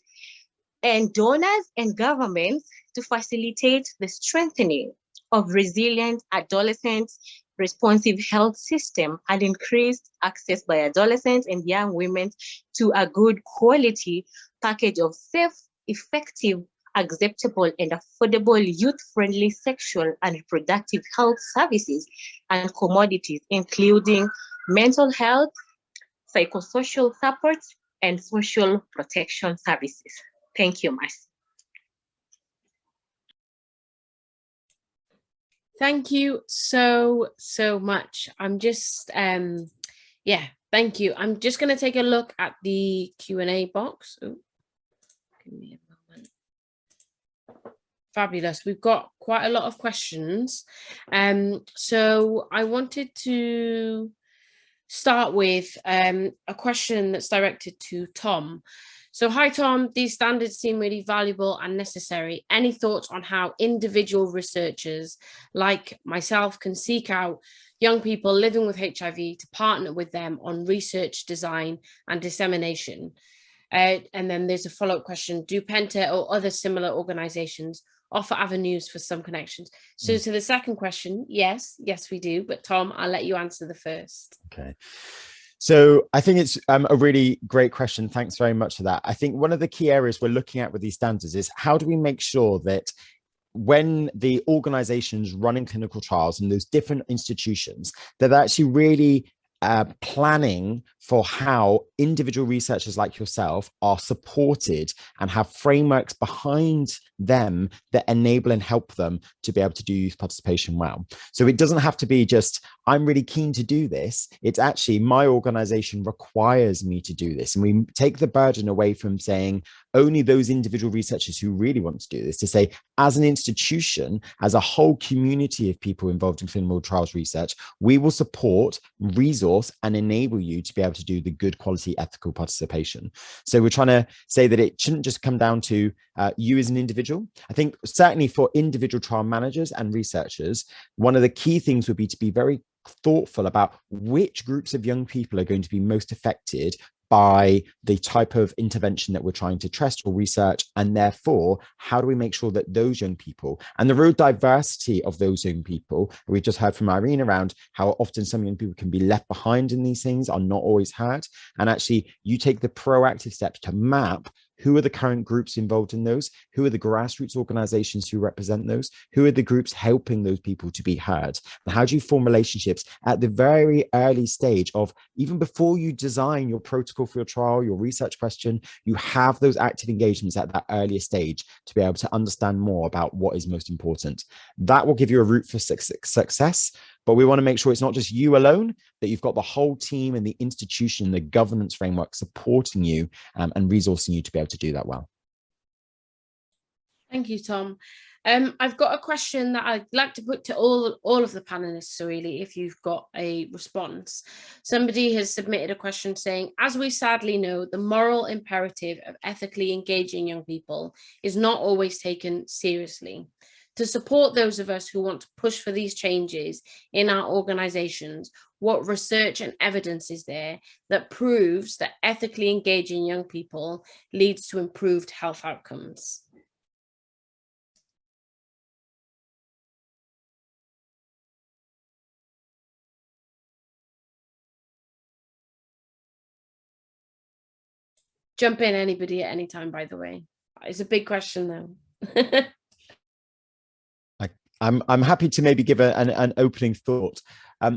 and donors and governments to facilitate the strengthening of resilient adolescents responsive health system and increased access by adolescents and young women to a good quality package of safe, effective, acceptable, and affordable youth-friendly sexual and reproductive health services and commodities, including mental health, psychosocial support, and social protection services. Thank you, Marcy. Thank you so much. I'm just, yeah, thank you. I'm just going to take a look at the Q&A box. Ooh. Give me a moment. Fabulous. We've got quite a lot of questions. So I wanted to start with a question that's directed to Tom. So hi, Tom. These standards seem really valuable and necessary. Any thoughts on how individual researchers like myself can seek out young people living with HIV to partner with them on research, design, and dissemination? And then there's a follow-up question. Do Penta or other similar organizations offer avenues for some connections. So to the second question, yes, we do. But Tom, I'll let you answer the first. Okay. So I think it's a really great question. Thanks very much for that. I think one of the key areas we're looking at with these standards is how do we make sure that when the organizations running clinical trials and those different institutions, that they're actually really planning for how individual researchers like yourself are supported and have frameworks behind them that enable and help them to be able to do youth participation well. So it doesn't have to be just, I'm really keen to do this. It's actually my organization requires me to do this. And we take the burden away from saying only those individual researchers who really want to do this, to say, as an institution, as a whole community of people involved in clinical trials research, we will support, resource, and enable you to be able to do the good quality ethical participation. So we're trying to say that it shouldn't just come down to you as an individual. I think certainly for individual trial managers and researchers, one of the key things would be to be very thoughtful about which groups of young people are going to be most affected by the type of intervention that we're trying to test or research, and therefore how do we make sure that those young people and the real diversity of those young people, we just heard from Irene around how often some young people can be left behind in these things, are not always heard, and actually you take the proactive steps to map who are the current groups involved in those, who are the grassroots organizations who represent those, who are the groups helping those people to be heard, and how do you form relationships at the very early stage of, even before you design your protocol for your trial, your research question, you have those active engagements at that earlier stage to be able to understand more about what is most important. That will give you a route for success. But we want to make sure it's not just you alone, that you've got the whole team and the institution, the governance framework supporting you and resourcing you to be able to do that well. Thank you, Tom. I've got a question that I'd like to put to all of the panelists, so really, if you've got a response. Somebody has submitted a question saying, as we sadly know, the moral imperative of ethically engaging young people is not always taken seriously. To support those of us who want to push for these changes in our organizations, what research and evidence is there that proves that ethically engaging young people leads to improved health outcomes? Jump in, anybody, at any time, by the way. It's a big question, though. I'm happy to maybe give an opening thought.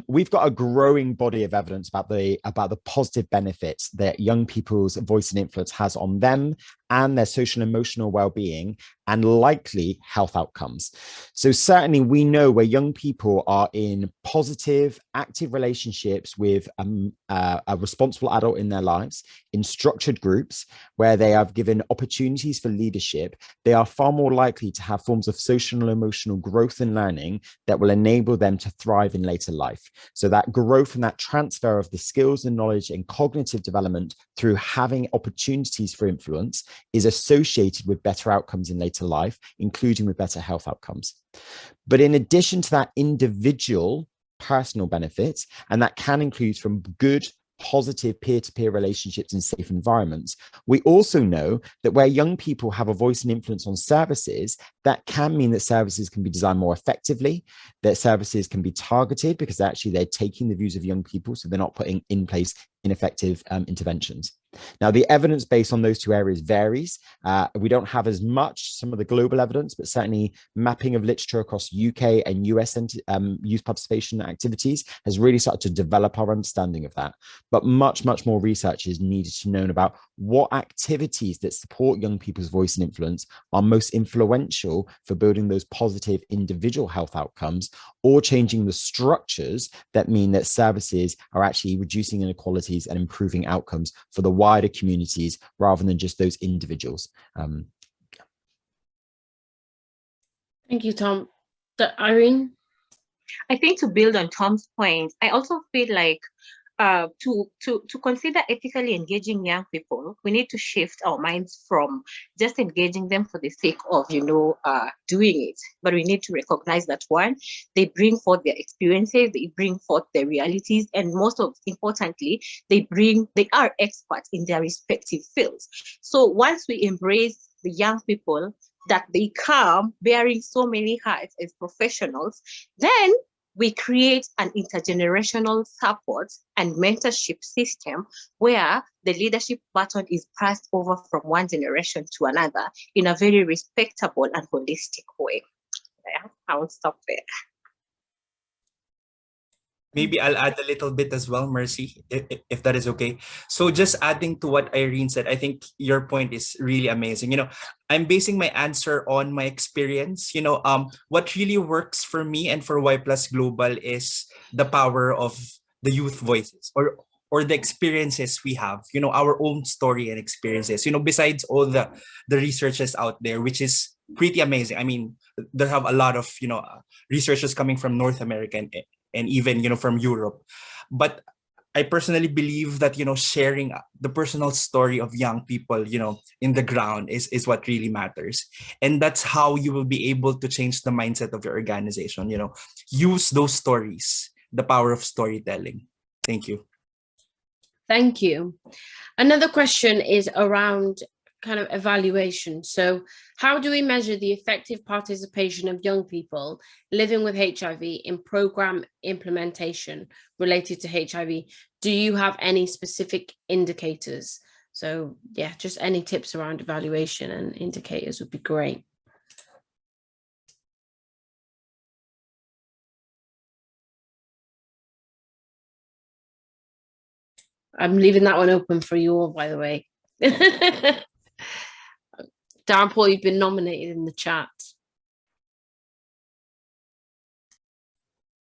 We've got a growing body of evidence about the positive benefits that young people's voice and influence has on them and their social and emotional well-being, and likely health outcomes. So certainly we know where young people are in positive, active relationships with a responsible adult in their lives, in structured groups where they have given opportunities for leadership, they are far more likely to have forms of social and emotional growth and learning that will enable them to thrive in later life. So that growth and that transfer of the skills and knowledge and cognitive development through having opportunities for influence is associated with better outcomes in later life, including with better health outcomes. But in addition to that individual personal benefits, and that can include from good, positive peer-to-peer relationships in safe environments, we also know that where young people have a voice and influence on services, that can mean that services can be designed more effectively, that services can be targeted because actually they're taking the views of young people, so they're not putting in place ineffective interventions. Now, the evidence based on those two areas varies. We don't have as much, some of the global evidence, but certainly mapping of literature across UK and US youth participation activities has really started to develop our understanding of that. But much, much more research is needed to know about what activities that support young people's voice and influence are most influential for building those positive individual health outcomes, or changing the structures that mean that services are actually reducing inequalities and improving outcomes for the wider communities rather than just those individuals. Thank you, Tom. Irene? I think to build on Tom's point, I also feel like to consider ethically engaging young people, we need to shift our minds from just engaging them for the sake of, doing it. But we need to recognize that, one, they bring forth their experiences, they bring forth their realities, and importantly, they are experts in their respective fields. So once we embrace the young people that they come bearing so many hats as professionals, then we create an intergenerational support and mentorship system where the leadership baton is passed over from one generation to another in a very respectable and holistic way. Yeah, I will stop there. Maybe I'll add a little bit as well, Mercy, if that is okay. So just adding to what Irene said, I think your point is really amazing. You know, I'm basing my answer on my experience. You know, what really works for me and for Y Plus Global is the power of the youth voices or the experiences we have, you know, our own story and experiences, you know, besides all the researches out there, which is pretty amazing. I mean, there have a lot of, you know, researchers coming from North America and even, you know, from Europe. But I personally believe that, you know, sharing the personal story of young people, you know, in the ground is what really matters. And that's how you will be able to change the mindset of your organization, you know, use those stories, the power of storytelling. Thank you. Thank you. Another question is around kind of evaluation. So how do we measure the effective participation of young people living with HIV in program implementation related to HIV? Do you have any specific indicators? So yeah, just any tips around evaluation and indicators would be great. I'm leaving that one open for you all, by the way. Daren-Paul, you've been nominated in the chat.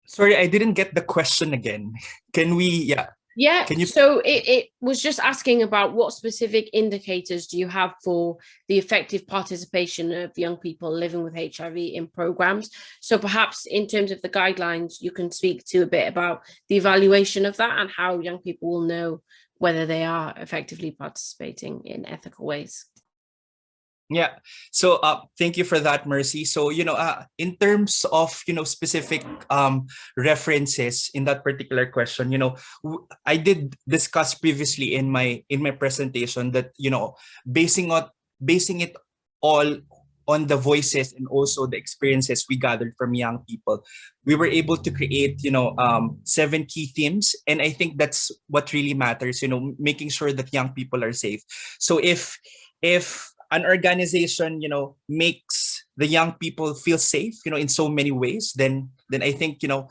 Sorry, I didn't get the question again. Can we, Yeah, can you... so it was just asking about what specific indicators do you have for the effective participation of young people living with HIV in programs? So perhaps in terms of the guidelines, you can speak to a bit about the evaluation of that and how young people will know whether they are effectively participating in ethical ways. Yeah. So thank you for that, Mercy. So, you know, in terms of, you know, specific references in that particular question, you know, I did discuss previously in my presentation that, you know, basing it all on the voices and also the experiences we gathered from young people, we were able to create, you know, 7 key themes. And I think that's what really matters, you know, making sure that young people are safe. So if an organization, you know, makes the young people feel safe, you know, in so many ways, then I think, you know,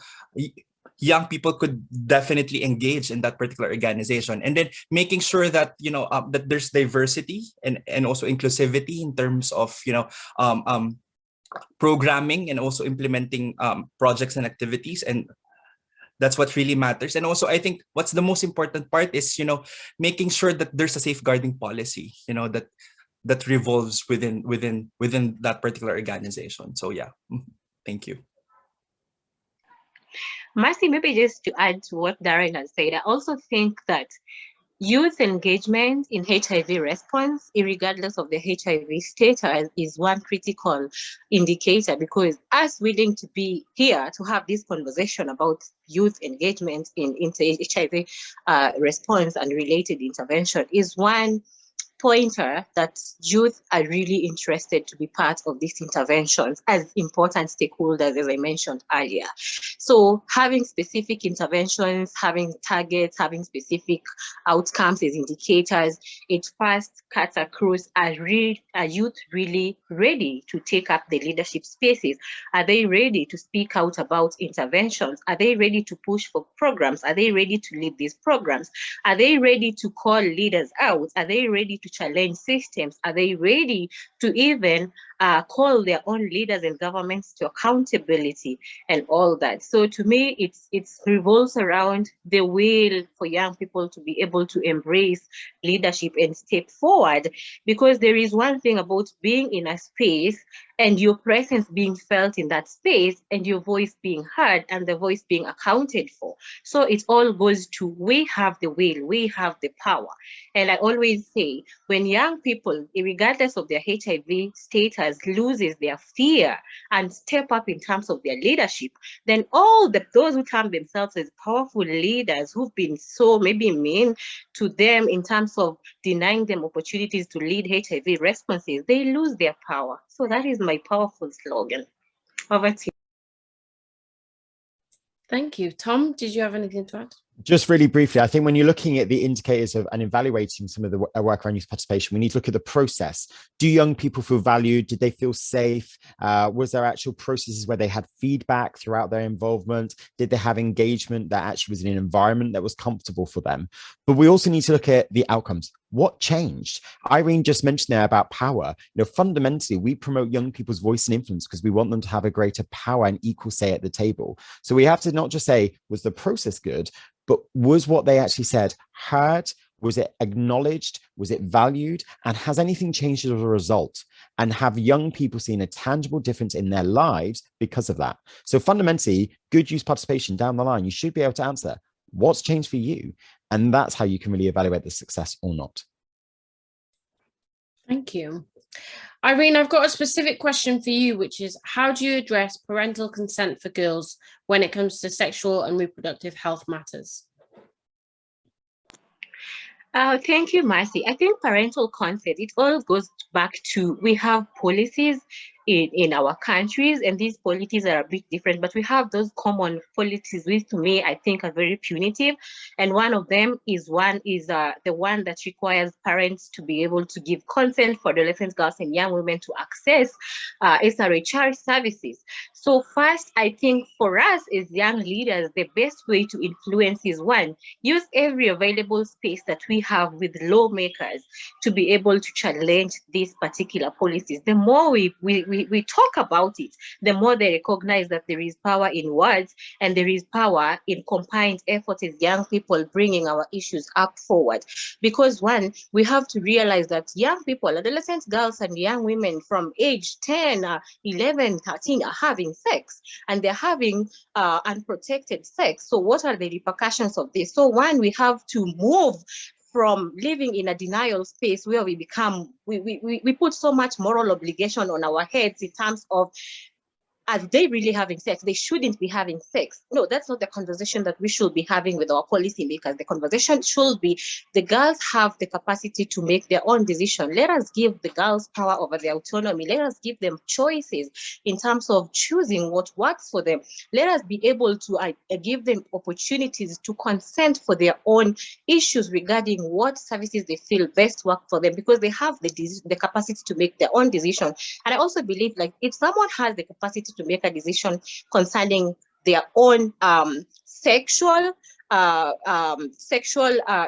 young people could definitely engage in that particular organization. And then making sure that, you know, that there's diversity and also inclusivity in terms of, you know, programming and also implementing projects and activities. And that's what really matters. And also, I think what's the most important part is, you know, making sure that there's a safeguarding policy, you know, that revolves within that particular organization. So yeah, thank you. Marcy, maybe just to add to what Darren has said, I also think that youth engagement in HIV response, regardless of the HIV status, is one critical indicator, because us willing to be here to have this conversation about youth engagement in HIV response and related intervention is one pointer that youth are really interested to be part of these interventions as important stakeholders, as I mentioned earlier. So having specific interventions, having targets, having specific outcomes as indicators, it first cuts across, are youth really ready to take up the leadership spaces? Are they ready to speak out about interventions? Are they ready to push for programs? Are they ready to lead these programs? Are they ready to call leaders out? Are they ready to challenge systems? Are they ready to even call their own leaders and governments to accountability and all that? So to me, it revolves around the will for young people to be able to embrace leadership and step forward, because there is one thing about being in a space and your presence being felt in that space and your voice being heard and the voice being accounted for. So it all goes to, we have the will, we have the power. And I always say, when young people, regardless of their HIV status, loses their fear and step up in terms of their leadership, then all those who term themselves as powerful leaders who've been so maybe mean to them in terms of denying them opportunities to lead HIV responses, they lose their power. So that is my powerful slogan. Over to you. Thank you. Tom, did you have anything to add? Just really briefly, I think when you're looking at the indicators of and evaluating some of the work around youth participation, we need to look at the process. Do young people feel valued? Did they feel safe? Was there actual processes where they had feedback throughout their involvement? Did they have engagement that actually was in an environment that was comfortable for them? But we also need to look at the outcomes. What changed? Irene just mentioned there about power. Fundamentally, we promote young people's voice and influence because we want them to have a greater power and equal say at the table. So we have to not just say, was the process good, but was what they actually said heard? Was it acknowledged? Was it valued? And has anything changed as a result? And have young people seen a tangible difference in their lives because of that? So fundamentally, good youth participation down the line, you should be able to answer what's changed for you. And that's how you can really evaluate the success or not. Thank you. Irene, I've got a specific question for you, which is how do you address parental consent for girls when it comes to sexual and reproductive health matters? Thank you, Marcy. I think parental consent, it all goes back to, we have policies in our countries, and these policies are a bit different, but we have those common policies which to me I think are very punitive. And one of them is the one that requires parents to be able to give consent for adolescent girls and young women to access SRHR services. So first, I think for us as young leaders, the best way to influence is one, use every available space that we have with lawmakers to be able to challenge these particular policies. The more we talk about it, the more they recognize that there is power in words and there is power in combined efforts as young people bringing our issues up forward. Because one, we have to realize that young people, adolescent girls and young women from age 10, 11, 13 are having sex, and they're having unprotected sex. So what are the repercussions of this? So one, we have to move from living in a denial space where we put so much moral obligation on our heads in terms of, are they really having sex? They shouldn't be having sex. No, that's not the conversation that we should be having with our policymakers. The conversation should be, the girls have the capacity to make their own decision. Let us give the girls power over their autonomy. Let us give them choices in terms of choosing what works for them. Let us be able to give them opportunities to consent for their own issues regarding what services they feel best work for them, because they have the capacity to make their own decision. And I also believe, like, if someone has the capacity to make a decision concerning their own sexual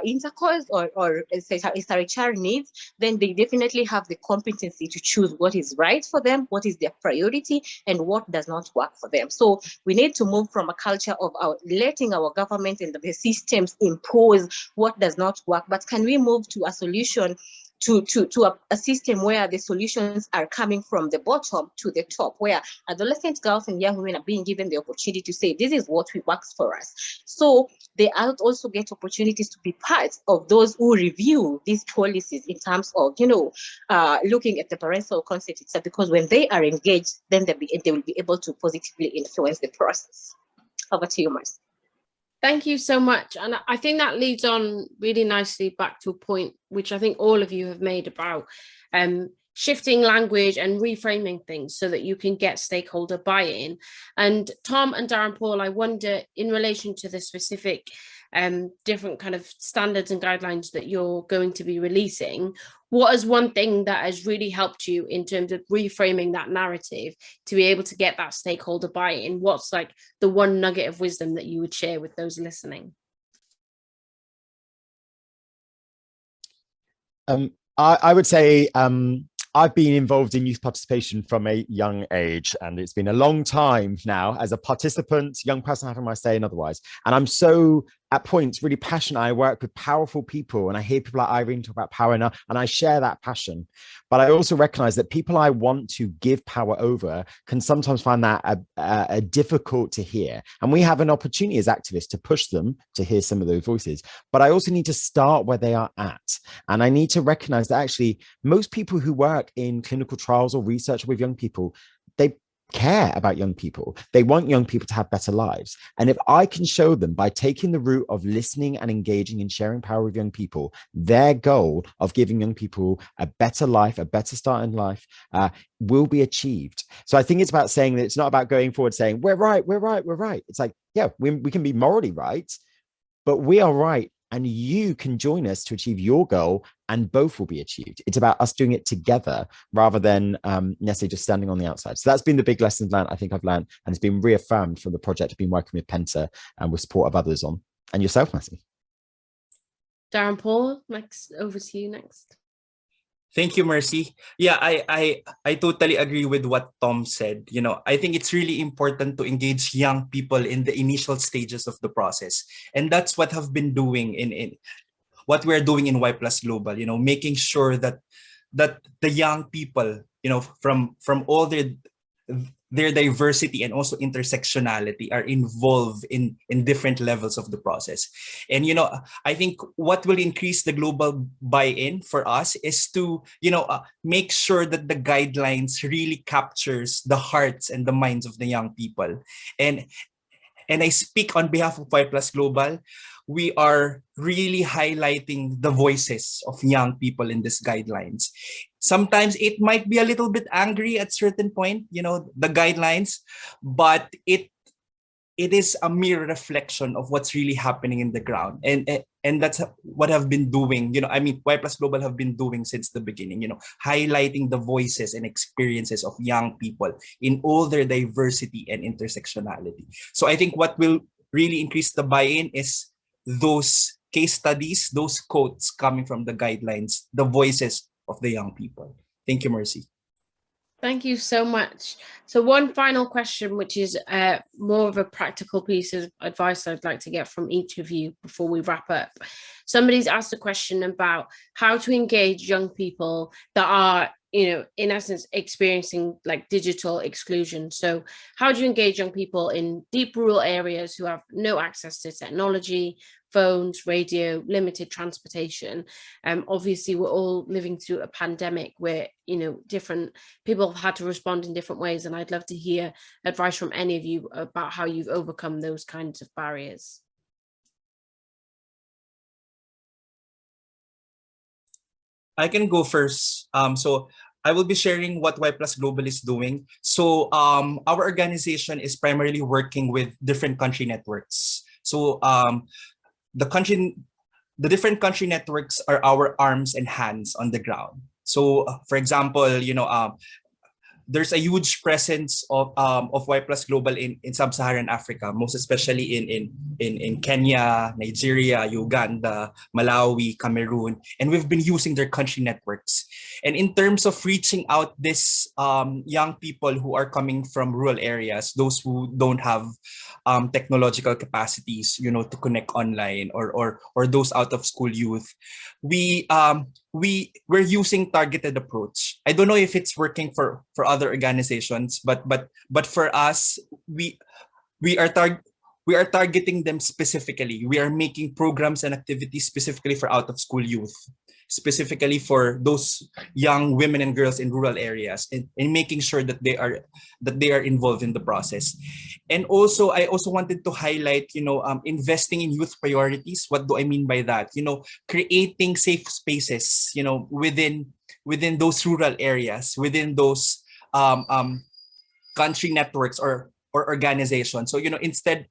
intercourse or SRHR needs, then they definitely have the competency to choose what is right for them, what is their priority, and what does not work for them. So we need to move from a culture of letting our government and the systems impose what does not work, but can we move to a solution, to a system where the solutions are coming from the bottom to the top, where adolescent girls and young women are being given the opportunity to say, this is what works for us. So they also get opportunities to be part of those who review these policies in terms of, looking at the parental consent itself, because when they are engaged, then they will be able to positively influence the process. Over to you, Marcy. Thank you so much. And I think that leads on really nicely back to a point which I think all of you have made about shifting language and reframing things so that you can get stakeholder buy-in. And Tom and Daren-Paul, I wonder, in relation to the specific different kind of standards and guidelines that you're going to be releasing, what is one thing that has really helped you in terms of reframing that narrative to be able to get that stakeholder buy-in? What's like the one nugget of wisdom that you would share with those listening? I would say I've been involved in youth participation from a young age, and it's been a long time now as a participant, young person having my say and otherwise. And I'm so at points really passionate. I work with powerful people and I hear people like Irene talk about power and I share that passion. But I also recognize that people I want to give power over can sometimes find that difficult to hear. And we have an opportunity as activists to push them to hear some of those voices. But I also need to start where they are at. And I need to recognize that actually most people who work in clinical trials or research with young people, they care about young people. They want young people to have better lives. And if I can show them by taking the route of listening and engaging and sharing power with young people, their goal of giving young people a better life, a better start in life, will be achieved. So I think it's about saying that it's not about going forward saying, we're right, we're right, we're right. It's like, yeah, we can be morally right, but we are right. And you can join us to achieve your goal and both will be achieved. It's about us doing it together rather than necessarily just standing on the outside. So that's been the big lessons learned I think I've learned, and it's been reaffirmed from the project I've been working with Penta and with support of others on. And yourself, Mercy. Daren-Paul, next, over to you next. Thank you, Mercy. Yeah, I totally agree with what Tom said. You know, I think it's really important to engage young people in the initial stages of the process. And that's what I've been doing in what we're doing in Y Plus Global, you know, making sure that the young people, you know, from all their diversity and also intersectionality are involved in different levels of the process. And, you know, I think what will increase the global buy-in for us is to, you know, make sure that the guidelines really captures the hearts and the minds of the young people. And I speak on behalf of Y Plus Global. We are really highlighting the voices of young people in these guidelines. Sometimes it might be a little bit angry at certain point, you know, the guidelines, but it is a mere reflection of what's really happening in the ground. And that's what I've been doing, you know, I mean, Y Plus Global have been doing since the beginning, you know, highlighting the voices and experiences of young people in all their diversity and intersectionality. So I think what will really increase the buy-in is those case studies, those quotes coming from the guidelines, the voices of the young people. Thank you, Mercy. Thank you so much. So one final question, which is more of a practical piece of advice I'd like to get from each of you before we wrap up. Somebody's asked a question about how to engage young people that are, you know, in essence, experiencing like digital exclusion. So how do you engage young people in deep rural areas who have no access to technology, phones, radio, limited transportation? Obviously, we're all living through a pandemic where, you know, different people have had to respond in different ways. And I'd love to hear advice from any of you about how you've overcome those kinds of barriers. I can go first. So I will be sharing what Y Plus Global is doing. So our organization is primarily working with different country networks. So the different country networks are our arms and hands on the ground. So for example, you know, there's a huge presence of Y Plus Global in sub-Saharan Africa, most especially in Kenya, Nigeria, Uganda, Malawi, Cameroon, and we've been using their country networks. And in terms of reaching out this young people who are coming from rural areas, those who don't have technological capacities, you know, to connect online, or those out of school youth, we're using targeted approach. I don't know if it's working for other organizations, but for us, we are targeting them specifically. We are making programs and activities specifically for out of school youth, specifically for those young women and girls in rural areas, and making sure that they are involved in the process. And also, I also wanted to highlight, you know, investing in youth priorities. What do I mean by that? You know, creating safe spaces, you know, within those rural areas, within those country networks or organizations. So, you know, instead,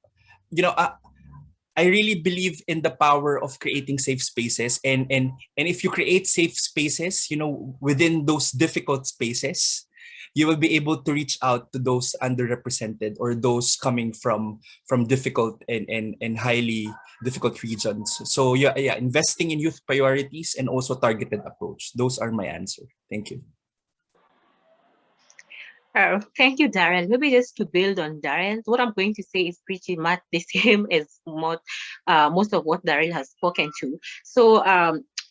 you know, I really believe in the power of creating safe spaces, and if you create safe spaces, you know, within those difficult spaces, you will be able to reach out to those underrepresented or those coming from difficult and highly difficult regions. So yeah, investing in youth priorities and also targeted approach. Those are my answer. Thank you. Thank you, Darren. Maybe just to build on Darren, what I'm going to say is pretty much the same as most of what Darren has spoken to. So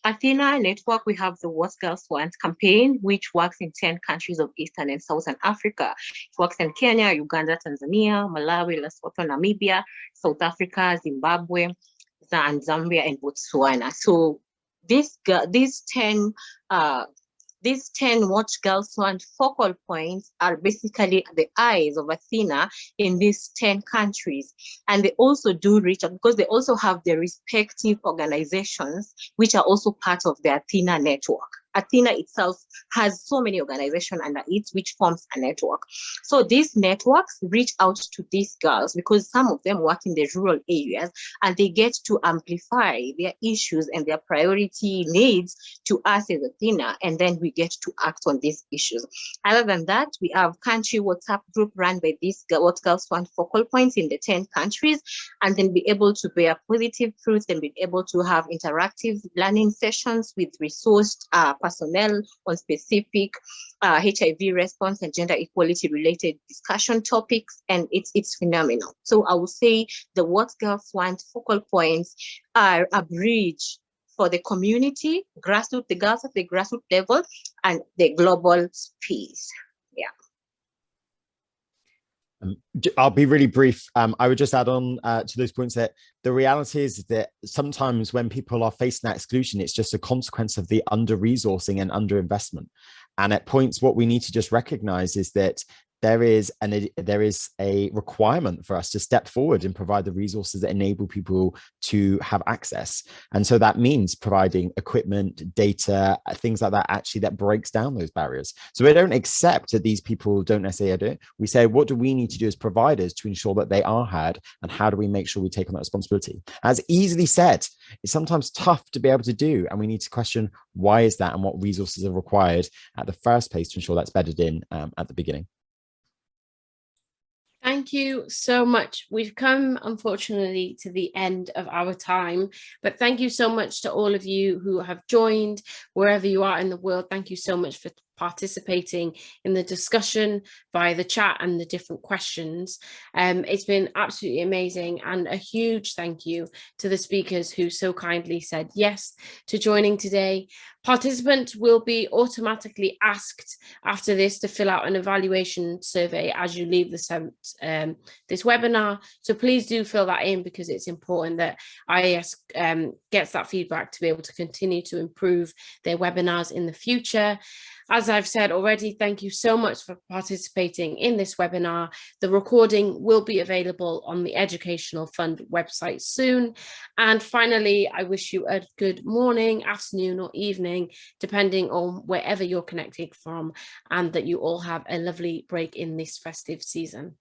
ATHENA network, we have the What Girls Want campaign, which works in 10 countries of Eastern and Southern Africa. It works in Kenya, Uganda, Tanzania, Malawi, Lesotho, Namibia, South Africa, Zimbabwe, and Zambia, and Botswana. So these 10 What Girls Want focal points are basically the eyes of ATHENA in these 10 countries. And they also do reach out because they also have their respective organizations, which are also part of the ATHENA network. ATHENA itself has so many organizations under it, which forms a network. So these networks reach out to these girls because some of them work in the rural areas and they get to amplify their issues and their priority needs to us as ATHENA, and then we get to act on these issues. Other than that, we have country WhatsApp group run by these What Girls Want focal points in the 10 countries, and then be able to bear positive fruits and be able to have interactive learning sessions with resourced personnel on specific HIV response and gender equality related discussion topics, and it's phenomenal. So I will say the What Girls Want focal points are a bridge for the community, grassroots, the girls at the grassroots level, and the global space. Yeah. I'll be really brief. I would just add on to those points that the reality is that sometimes when people are facing that exclusion, it's just a consequence of the under-resourcing and under-investment. And at points, what we need to just recognize is that there is a requirement for us to step forward and provide the resources that enable people to have access. And so that means providing equipment, data, things like that, actually that breaks down those barriers. So we don't accept that these people don't necessarily do it. We say, what do we need to do as providers to ensure that they are heard? And how do we make sure we take on that responsibility? As easily said, it's sometimes tough to be able to do. And we need to question, why is that and what resources are required at the first place to ensure that's bedded in at the beginning. Thank you so much. We've come, unfortunately, to the end of our time, but thank you so much to all of you who have joined, wherever you are in the world. Thank you so much for participating in the discussion via the chat and the different questions. It's been absolutely amazing, and a huge thank you to the speakers who so kindly said yes to joining today. Participants will be automatically asked after this to fill out an evaluation survey as you leave this webinar. So please do fill that in, because it's important that IAS gets that feedback to be able to continue to improve their webinars in the future. As I've said already, thank you so much for participating in this webinar. The recording will be available on the Educational Fund website soon. And finally, I wish you a good morning, afternoon, or evening, depending on wherever you're connecting from, and that you all have a lovely break in this festive season.